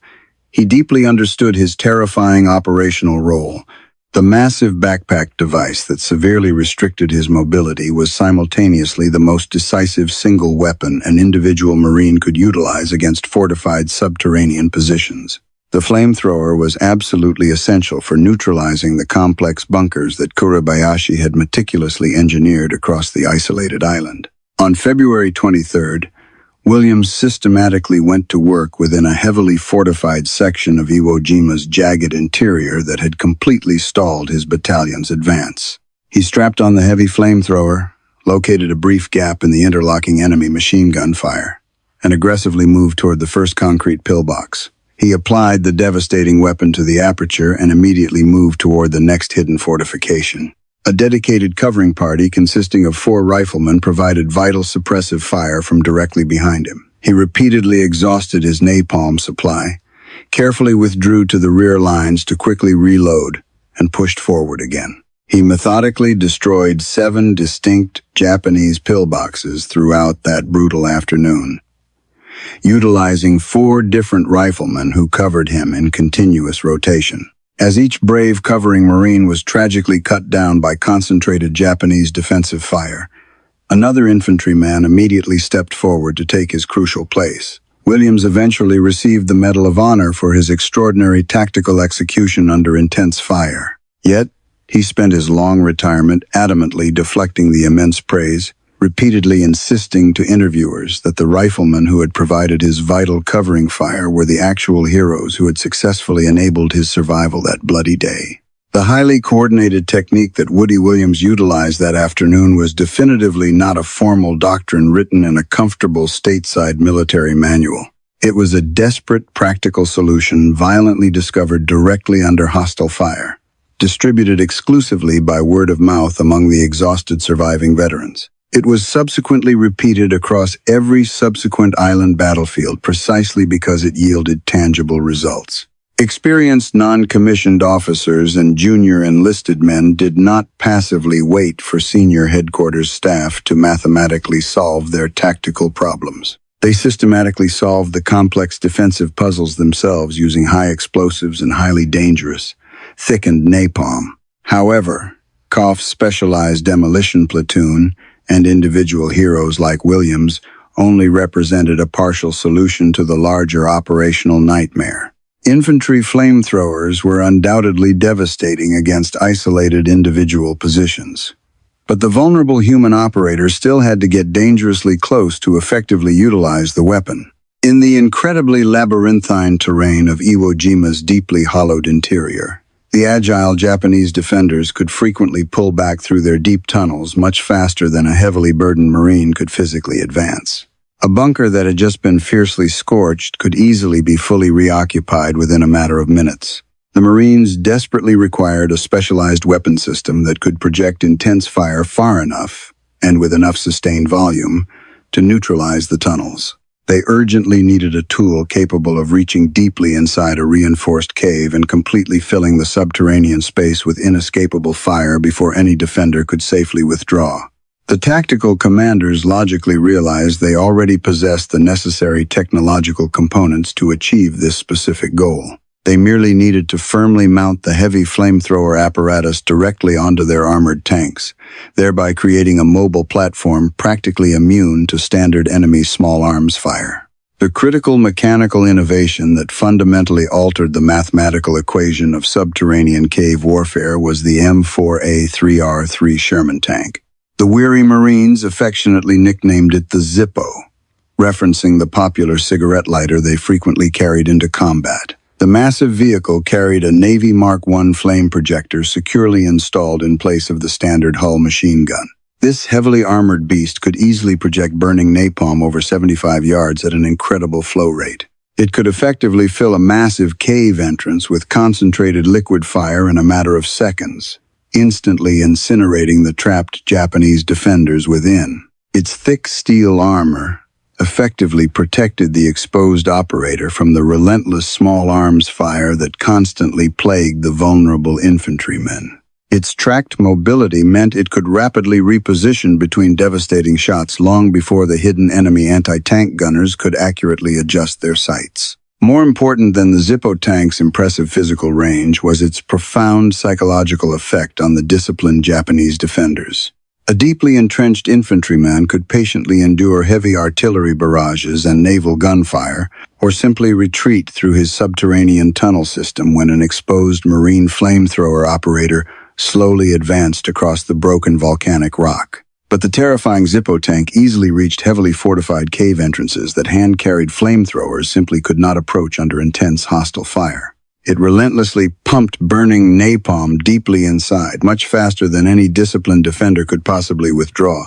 he deeply understood his terrifying operational role. The massive backpack device that severely restricted his mobility was simultaneously the most decisive single weapon an individual Marine could utilize against fortified subterranean positions. The flamethrower was absolutely essential for neutralizing the complex bunkers that Kurabayashi had meticulously engineered across the isolated island. On February 23rd, Williams systematically went to work within a heavily fortified section of Iwo Jima's jagged interior that had completely stalled his battalion's advance. He strapped on the heavy flamethrower, located a brief gap in the interlocking enemy machine gun fire, and aggressively moved toward the first concrete pillbox. He applied the devastating weapon to the aperture and immediately moved toward the next hidden fortification. A dedicated covering party consisting of 4 riflemen provided vital suppressive fire from directly behind him. He repeatedly exhausted his napalm supply, carefully withdrew to the rear lines to quickly reload, and pushed forward again. He methodically destroyed 7 distinct Japanese pillboxes throughout that brutal afternoon, utilizing 4 different riflemen who covered him in continuous rotation. As each brave covering Marine was tragically cut down by concentrated Japanese defensive fire, another infantryman immediately stepped forward to take his crucial place. Williams eventually received the Medal of Honor for his extraordinary tactical execution under intense fire. Yet, he spent his long retirement adamantly deflecting the immense praise, repeatedly insisting to interviewers that the riflemen who had provided his vital covering fire were the actual heroes who had successfully enabled his survival that bloody day. The highly coordinated technique that Woody Williams utilized that afternoon was definitively not a formal doctrine written in a comfortable stateside military manual. It was a desperate, practical solution violently discovered directly under hostile fire, distributed exclusively by word of mouth among the exhausted surviving veterans. It was subsequently repeated across every subsequent island battlefield precisely because it yielded tangible results. Experienced non-commissioned officers and junior enlisted men did not passively wait for senior headquarters staff to mathematically solve their tactical problems. They systematically solved the complex defensive puzzles themselves using high explosives and highly dangerous, thickened napalm. However, Koff's specialized demolition platoon and individual heroes like Williams only represented a partial solution to the larger operational nightmare. Infantry flamethrowers were undoubtedly devastating against isolated individual positions. But the vulnerable human operator still had to get dangerously close to effectively utilize the weapon. In the incredibly labyrinthine terrain of Iwo Jima's deeply hollowed interior, the agile Japanese defenders could frequently pull back through their deep tunnels much faster than a heavily burdened Marine could physically advance. A bunker that had just been fiercely scorched could easily be fully reoccupied within a matter of minutes. The Marines desperately required a specialized weapon system that could project intense fire far enough, and with enough sustained volume, to neutralize the tunnels. They urgently needed a tool capable of reaching deeply inside a reinforced cave and completely filling the subterranean space with inescapable fire before any defender could safely withdraw. The tactical commanders logically realized they already possessed the necessary technological components to achieve this specific goal. They merely needed to firmly mount the heavy flamethrower apparatus directly onto their armored tanks, thereby creating a mobile platform practically immune to standard enemy small arms fire. The critical mechanical innovation that fundamentally altered the mathematical equation of subterranean cave warfare was the M4A3R3 Sherman tank. The weary Marines affectionately nicknamed it the Zippo, referencing the popular cigarette lighter they frequently carried into combat. The massive vehicle carried a Navy Mark I flame projector securely installed in place of the standard hull machine gun. This heavily armored beast could easily project burning napalm over 75 yards at an incredible flow rate. It could effectively fill a massive cave entrance with concentrated liquid fire in a matter of seconds, instantly incinerating the trapped Japanese defenders within. Its thick steel armor effectively protected the exposed operator from the relentless small arms fire that constantly plagued the vulnerable infantrymen. Its tracked mobility meant it could rapidly reposition between devastating shots long before the hidden enemy anti-tank gunners could accurately adjust their sights. More important than the Zippo tank's impressive physical range was its profound psychological effect on the disciplined Japanese defenders. A deeply entrenched infantryman could patiently endure heavy artillery barrages and naval gunfire, or simply retreat through his subterranean tunnel system when an exposed Marine flamethrower operator slowly advanced across the broken volcanic rock. But the terrifying Zippo tank easily reached heavily fortified cave entrances that hand-carried flamethrowers simply could not approach under intense hostile fire. It relentlessly pumped burning napalm deeply inside, much faster than any disciplined defender could possibly withdraw,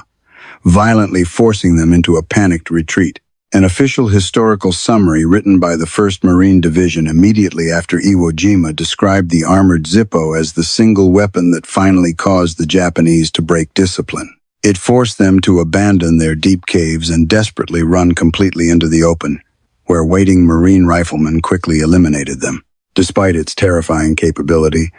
violently forcing them into a panicked retreat. An official historical summary written by the 1st Marine Division immediately after Iwo Jima described the armored Zippo as the single weapon that finally caused the Japanese to break discipline. It forced them to abandon their deep caves and desperately run completely into the open, where waiting Marine riflemen quickly eliminated them. Despite its terrifying capability,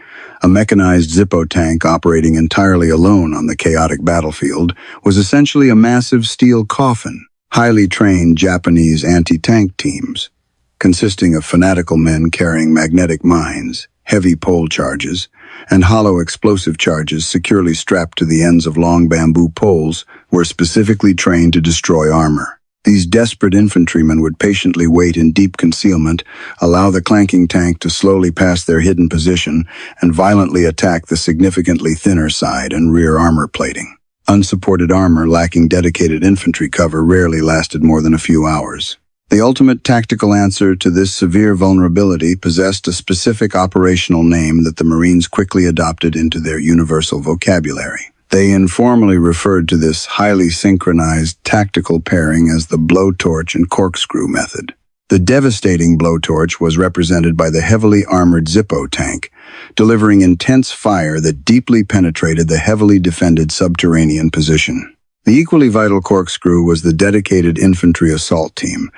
a mechanized Zippo tank operating entirely alone on the chaotic battlefield was essentially a massive steel coffin. Highly trained Japanese anti-tank teams, consisting of fanatical men carrying magnetic mines, heavy pole charges, and hollow explosive charges securely strapped to the ends of long bamboo poles, were specifically trained to destroy armor. These desperate infantrymen would patiently wait in deep concealment, allow the clanking tank to slowly pass their hidden position, and violently attack the significantly thinner side and rear armor plating. Unsupported armor lacking dedicated infantry cover rarely lasted more than a few hours. The ultimate tactical answer to this severe vulnerability possessed a specific operational name that the Marines quickly adopted into their universal vocabulary. They informally referred to this highly synchronized tactical pairing as the blowtorch and corkscrew method. The devastating blowtorch was represented by the heavily armored Zippo tank, delivering intense fire that deeply penetrated the heavily defended subterranean position. The equally vital corkscrew was the dedicated infantry assault team,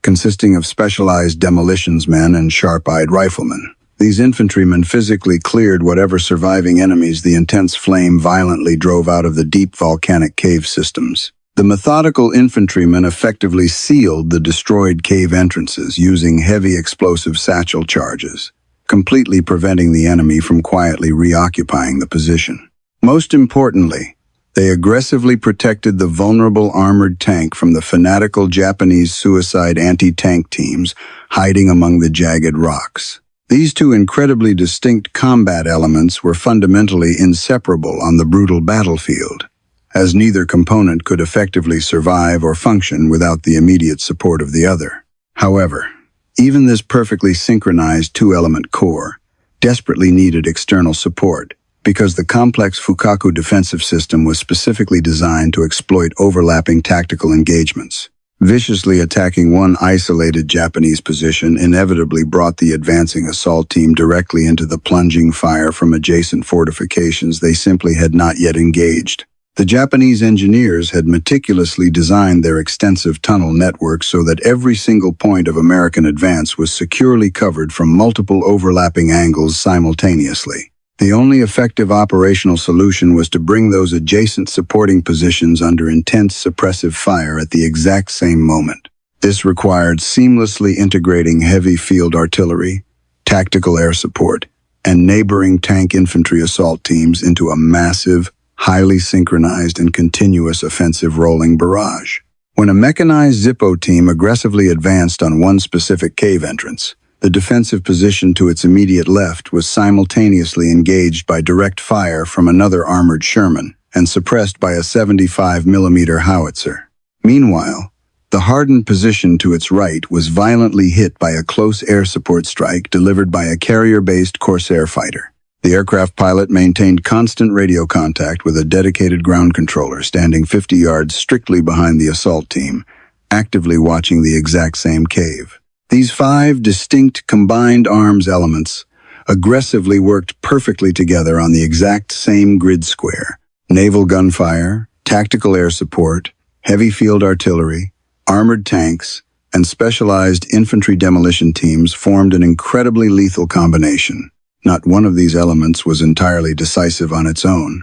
consisting of specialized demolitions men and sharp-eyed riflemen. These infantrymen physically cleared whatever surviving enemies the intense flame violently drove out of the deep volcanic cave systems. The methodical infantrymen effectively sealed the destroyed cave entrances using heavy explosive satchel charges, completely preventing the enemy from quietly reoccupying the position. Most importantly, they aggressively protected the vulnerable armored tank from the fanatical Japanese suicide anti-tank teams hiding among the jagged rocks. These two incredibly distinct combat elements were fundamentally inseparable on the brutal battlefield, as neither component could effectively survive or function without the immediate support of the other. However, even this perfectly synchronized two-element core desperately needed external support, because the complex Fukaku defensive system was specifically designed to exploit overlapping tactical engagements. Viciously attacking one isolated Japanese position inevitably brought the advancing assault team directly into the plunging fire from adjacent fortifications they simply had not yet engaged. The Japanese engineers had meticulously designed their extensive tunnel network so that every single point of American advance was securely covered from multiple overlapping angles simultaneously. The only effective operational solution was to bring those adjacent supporting positions under intense suppressive fire at the exact same moment. This required seamlessly integrating heavy field artillery, tactical air support, and neighboring tank infantry assault teams into a massive, highly synchronized and continuous offensive rolling barrage. When a mechanized Zippo team aggressively advanced on one specific cave entrance, the defensive position to its immediate left was simultaneously engaged by direct fire from another armored Sherman and suppressed by a 75mm howitzer. Meanwhile, the hardened position to its right was violently hit by a close air support strike delivered by a carrier-based Corsair fighter. The aircraft pilot maintained constant radio contact with a dedicated ground controller standing 50 yards strictly behind the assault team, actively watching the exact same cave. These 5 distinct combined arms elements aggressively worked perfectly together on the exact same grid square. Naval gunfire, tactical air support, heavy field artillery, armored tanks, and specialized infantry demolition teams formed an incredibly lethal combination. Not one of these elements was entirely decisive on its own,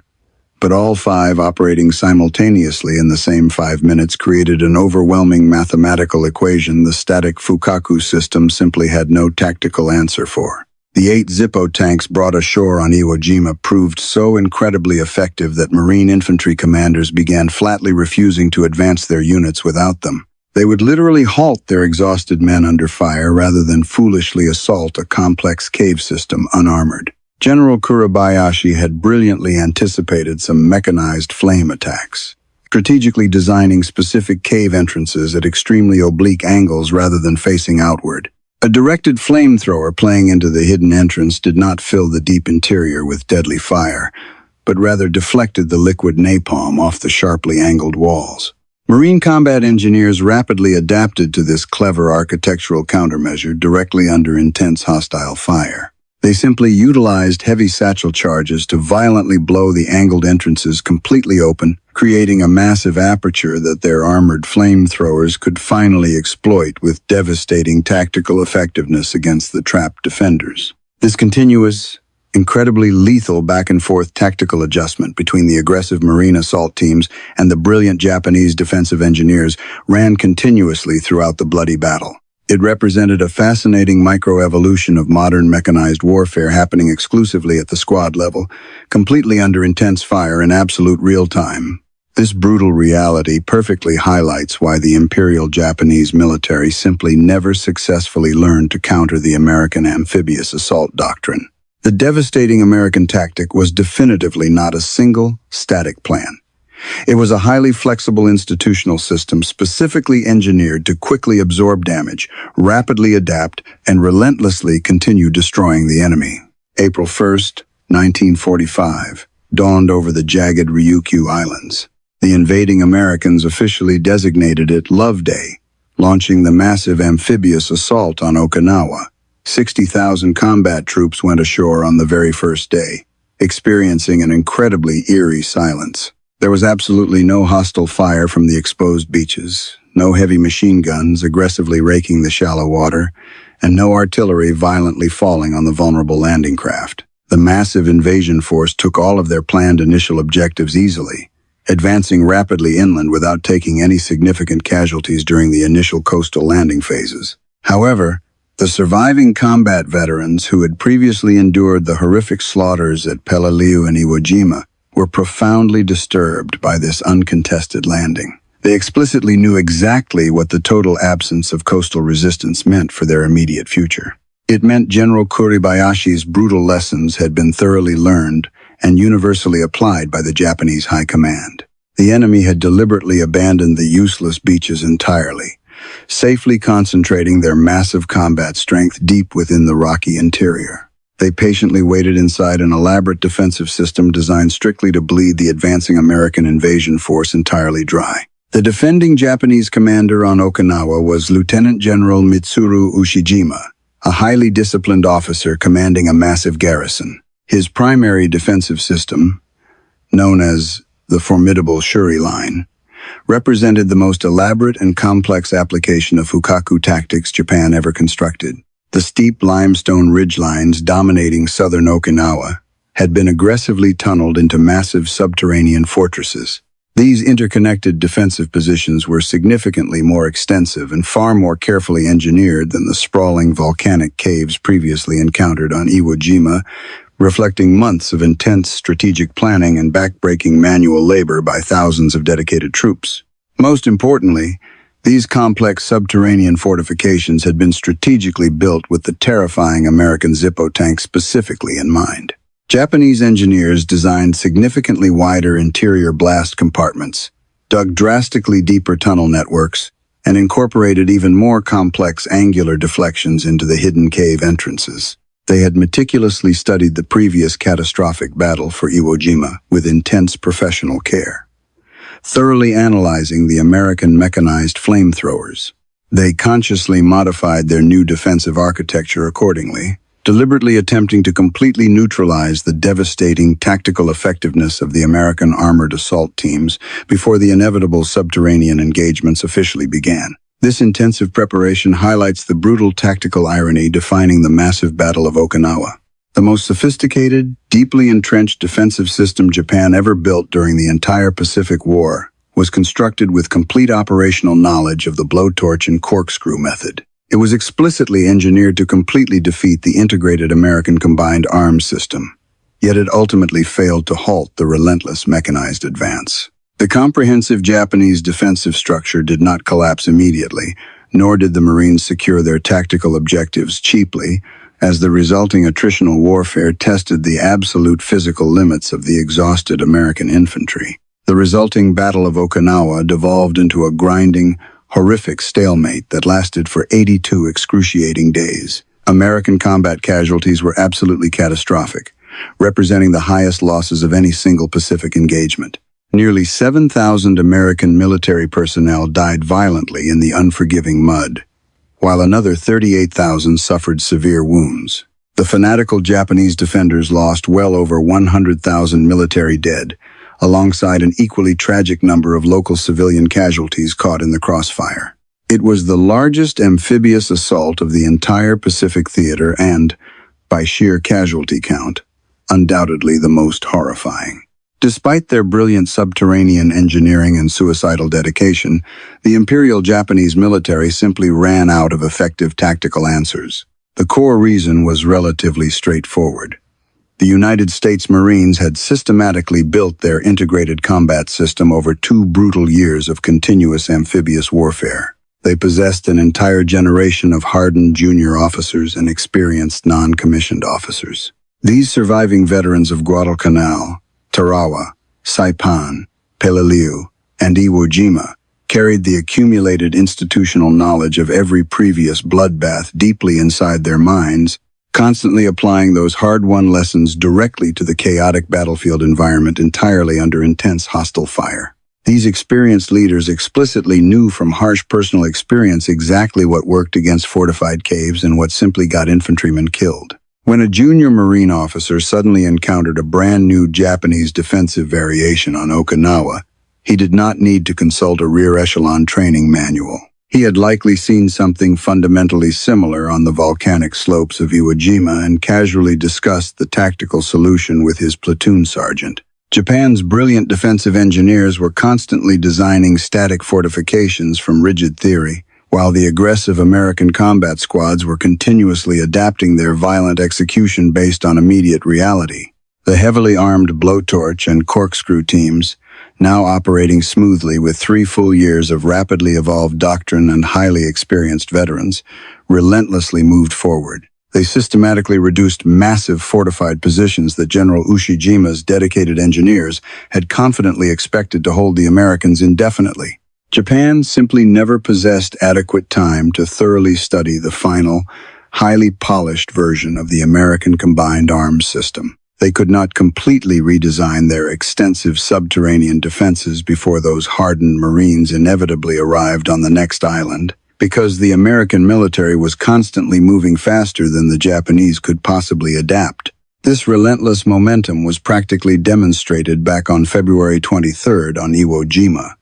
but all 5 operating simultaneously in the same 5 minutes created an overwhelming mathematical equation the static Fukaku system simply had no tactical answer for. The 8 Zippo tanks brought ashore on Iwo Jima proved so incredibly effective that Marine infantry commanders began flatly refusing to advance their units without them. They would literally halt their exhausted men under fire rather than foolishly assault a complex cave system unarmored. General Kuribayashi had brilliantly anticipated some mechanized flame attacks, strategically designing specific cave entrances at extremely oblique angles rather than facing outward. A directed flamethrower playing into the hidden entrance did not fill the deep interior with deadly fire, but rather deflected the liquid napalm off the sharply angled walls. Marine combat engineers rapidly adapted to this clever architectural countermeasure directly under intense hostile fire. They simply utilized heavy satchel charges to violently blow the angled entrances completely open, creating a massive aperture that their armored flamethrowers could finally exploit with devastating tactical effectiveness against the trapped defenders. This continuous, incredibly lethal back-and-forth tactical adjustment between the aggressive Marine assault teams and the brilliant Japanese defensive engineers ran continuously throughout the bloody battle. It represented a fascinating microevolution of modern mechanized warfare happening exclusively at the squad level, completely under intense fire in absolute real time. This brutal reality perfectly highlights why the Imperial Japanese military simply never successfully learned to counter the American amphibious assault doctrine. The devastating American tactic was definitively not a single, static plan. It was a highly flexible institutional system specifically engineered to quickly absorb damage, rapidly adapt, and relentlessly continue destroying the enemy. April 1st, 1945, dawned over the jagged Ryukyu Islands. The invading Americans officially designated it Love Day, launching the massive amphibious assault on Okinawa. 60,000 combat troops went ashore on the very first day, experiencing an incredibly eerie silence. There was absolutely no hostile fire from the exposed beaches, no heavy machine guns aggressively raking the shallow water, and no artillery violently falling on the vulnerable landing craft. The massive invasion force took all of their planned initial objectives easily, advancing rapidly inland without taking any significant casualties during the initial coastal landing phases. However, the surviving combat veterans who had previously endured the horrific slaughters at Peleliu and Iwo Jima were profoundly disturbed by this uncontested landing. They explicitly knew exactly what the total absence of coastal resistance meant for their immediate future. It meant General Kuribayashi's brutal lessons had been thoroughly learned and universally applied by the Japanese High Command. The enemy had deliberately abandoned the useless beaches entirely, safely concentrating their massive combat strength deep within the rocky interior. They patiently waited inside an elaborate defensive system designed strictly to bleed the advancing American invasion force entirely dry. The defending Japanese commander on Okinawa was Lieutenant General Mitsuru Ushijima, a highly disciplined officer commanding a massive garrison. His primary defensive system, known as the formidable Shuri Line, represented the most elaborate and complex application of Fukaku tactics Japan ever constructed. The steep limestone ridgelines dominating southern Okinawa, had been aggressively tunneled into massive subterranean fortresses. These interconnected defensive positions were significantly more extensive and far more carefully engineered than the sprawling volcanic caves previously encountered on Iwo Jima, reflecting months of intense strategic planning and backbreaking manual labor by thousands of dedicated troops. Most importantly, these complex subterranean fortifications had been strategically built with the terrifying American Zippo tank specifically in mind. Japanese engineers designed significantly wider interior blast compartments, dug drastically deeper tunnel networks, and incorporated even more complex angular deflections into the hidden cave entrances. They had meticulously studied the previous catastrophic battle for Iwo Jima with intense professional care, thoroughly analyzing the American mechanized flamethrowers. They consciously modified their new defensive architecture accordingly, deliberately attempting to completely neutralize the devastating tactical effectiveness of the American armored assault teams before the inevitable subterranean engagements officially began. This intensive preparation highlights the brutal tactical irony defining the massive Battle of Okinawa. The most sophisticated, deeply entrenched defensive system Japan ever built during the entire Pacific War was constructed with complete operational knowledge of the blowtorch and corkscrew method. It was explicitly engineered to completely defeat the integrated American combined arms system, yet it ultimately failed to halt the relentless mechanized advance. The comprehensive Japanese defensive structure did not collapse immediately, nor did the Marines secure their tactical objectives cheaply, as the resulting attritional warfare tested the absolute physical limits of the exhausted American infantry. The resulting Battle of Okinawa devolved into a grinding, horrific stalemate that lasted for 82 excruciating days. American combat casualties were absolutely catastrophic, representing the highest losses of any single Pacific engagement. Nearly 7,000 American military personnel died violently in the unforgiving mud, while another 38,000 suffered severe wounds. The fanatical Japanese defenders lost well over 100,000 military dead, alongside an equally tragic number of local civilian casualties caught in the crossfire. It was the largest amphibious assault of the entire Pacific theater and, by sheer casualty count, undoubtedly the most horrifying. Despite their brilliant subterranean engineering and suicidal dedication, the Imperial Japanese military simply ran out of effective tactical answers. The core reason was relatively straightforward. The United States Marines had systematically built their integrated combat system over 2 brutal years of continuous amphibious warfare. They possessed an entire generation of hardened junior officers and experienced non-commissioned officers. These surviving veterans of Guadalcanal, Tarawa, Saipan, Peleliu, and Iwo Jima carried the accumulated institutional knowledge of every previous bloodbath deeply inside their minds, constantly applying those hard-won lessons directly to the chaotic battlefield environment entirely under intense hostile fire. These experienced leaders explicitly knew from harsh personal experience exactly what worked against fortified caves and what simply got infantrymen killed. When a junior Marine officer suddenly encountered a brand new Japanese defensive variation on Okinawa, he did not need to consult a rear echelon training manual. He had likely seen something fundamentally similar on the volcanic slopes of Iwo Jima and casually discussed the tactical solution with his platoon sergeant. Japan's brilliant defensive engineers were constantly designing static fortifications from rigid theory, while the aggressive American combat squads were continuously adapting their violent execution based on immediate reality. The heavily armed blowtorch and corkscrew teams, now operating smoothly with 3 full years of rapidly evolved doctrine and highly experienced veterans, relentlessly moved forward. They systematically reduced massive fortified positions that General Ushijima's dedicated engineers had confidently expected to hold the Americans indefinitely. Japan simply never possessed adequate time to thoroughly study the final, highly polished version of the American combined arms system. They could not completely redesign their extensive subterranean defenses before those hardened Marines inevitably arrived on the next island, because the American military was constantly moving faster than the Japanese could possibly adapt. This relentless momentum was practically demonstrated back on February 23rd on Iwo Jima,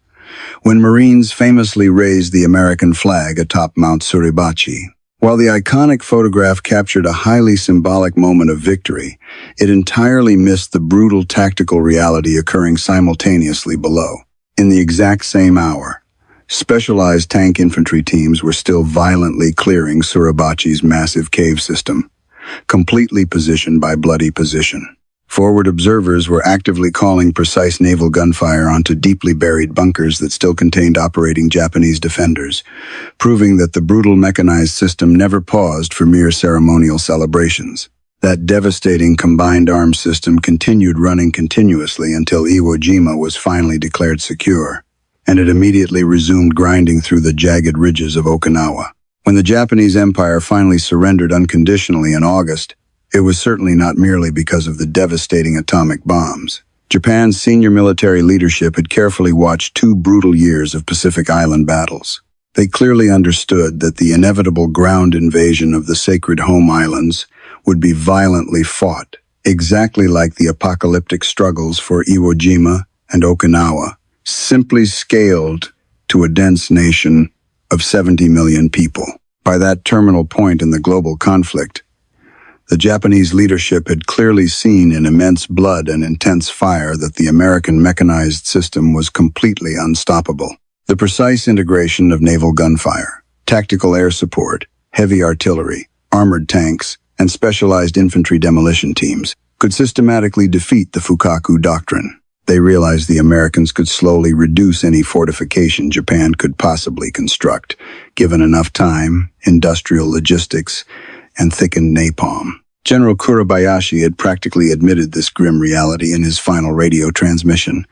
when Marines famously raised the American flag atop Mount Suribachi. While the iconic photograph captured a highly symbolic moment of victory, it entirely missed the brutal tactical reality occurring simultaneously below. In the exact same hour, specialized tank infantry teams were still violently clearing Suribachi's massive cave system, completely positioned by bloody position. Forward observers were actively calling precise naval gunfire onto deeply buried bunkers that still contained operating Japanese defenders, proving that the brutal mechanized system never paused for mere ceremonial celebrations. That devastating combined arms system continued running continuously until Iwo Jima was finally declared secure, and it immediately resumed grinding through the jagged ridges of Okinawa. When the Japanese Empire finally surrendered unconditionally in August, it was certainly not merely because of the devastating atomic bombs. Japan's senior military leadership had carefully watched 2 brutal years of Pacific Island battles. They clearly understood that the inevitable ground invasion of the sacred home islands would be violently fought, exactly like the apocalyptic struggles for Iwo Jima and Okinawa, simply scaled to a dense nation of 70 million people. By that terminal point in the global conflict, the Japanese leadership had clearly seen in immense blood and intense fire that the American mechanized system was completely unstoppable. The precise integration of naval gunfire, tactical air support, heavy artillery, armored tanks, and specialized infantry demolition teams could systematically defeat the Fukaku Doctrine. They realized the Americans could slowly reduce any fortification Japan could possibly construct, given enough time, industrial logistics, and thickened napalm. General Kurabayashi had practically admitted this grim reality in his final radio transmission,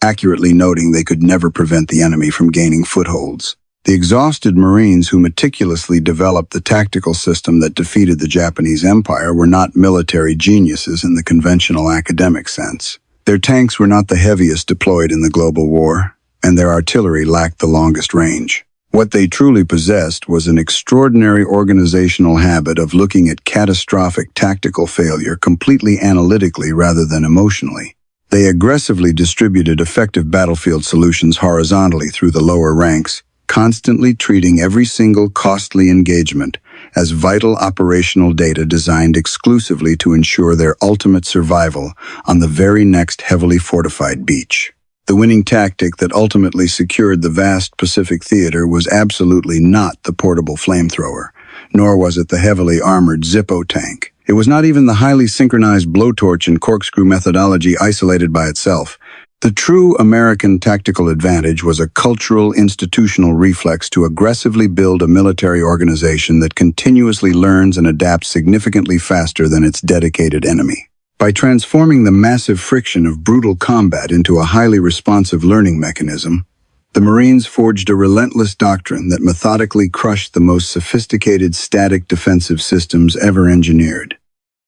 accurately noting they could never prevent the enemy from gaining footholds. The exhausted Marines who meticulously developed the tactical system that defeated the Japanese Empire were not military geniuses in the conventional academic sense. Their tanks were not the heaviest deployed in the global war, and their artillery lacked the longest range. What they truly possessed was an extraordinary organizational habit of looking at catastrophic tactical failure completely analytically rather than emotionally. They aggressively distributed effective battlefield solutions horizontally through the lower ranks, constantly treating every single costly engagement as vital operational data designed exclusively to ensure their ultimate survival on the very next heavily fortified beach. The winning tactic that ultimately secured the vast Pacific theater was absolutely not the portable flamethrower, nor was it the heavily armored Zippo tank. It was not even the highly synchronized blowtorch and corkscrew methodology isolated by itself. The true American tactical advantage was a cultural, institutional reflex to aggressively build a military organization that continuously learns and adapts significantly faster than its dedicated enemy. By transforming the massive friction of brutal combat into a highly responsive learning mechanism, the Marines forged a relentless doctrine that methodically crushed the most sophisticated static defensive systems ever engineered.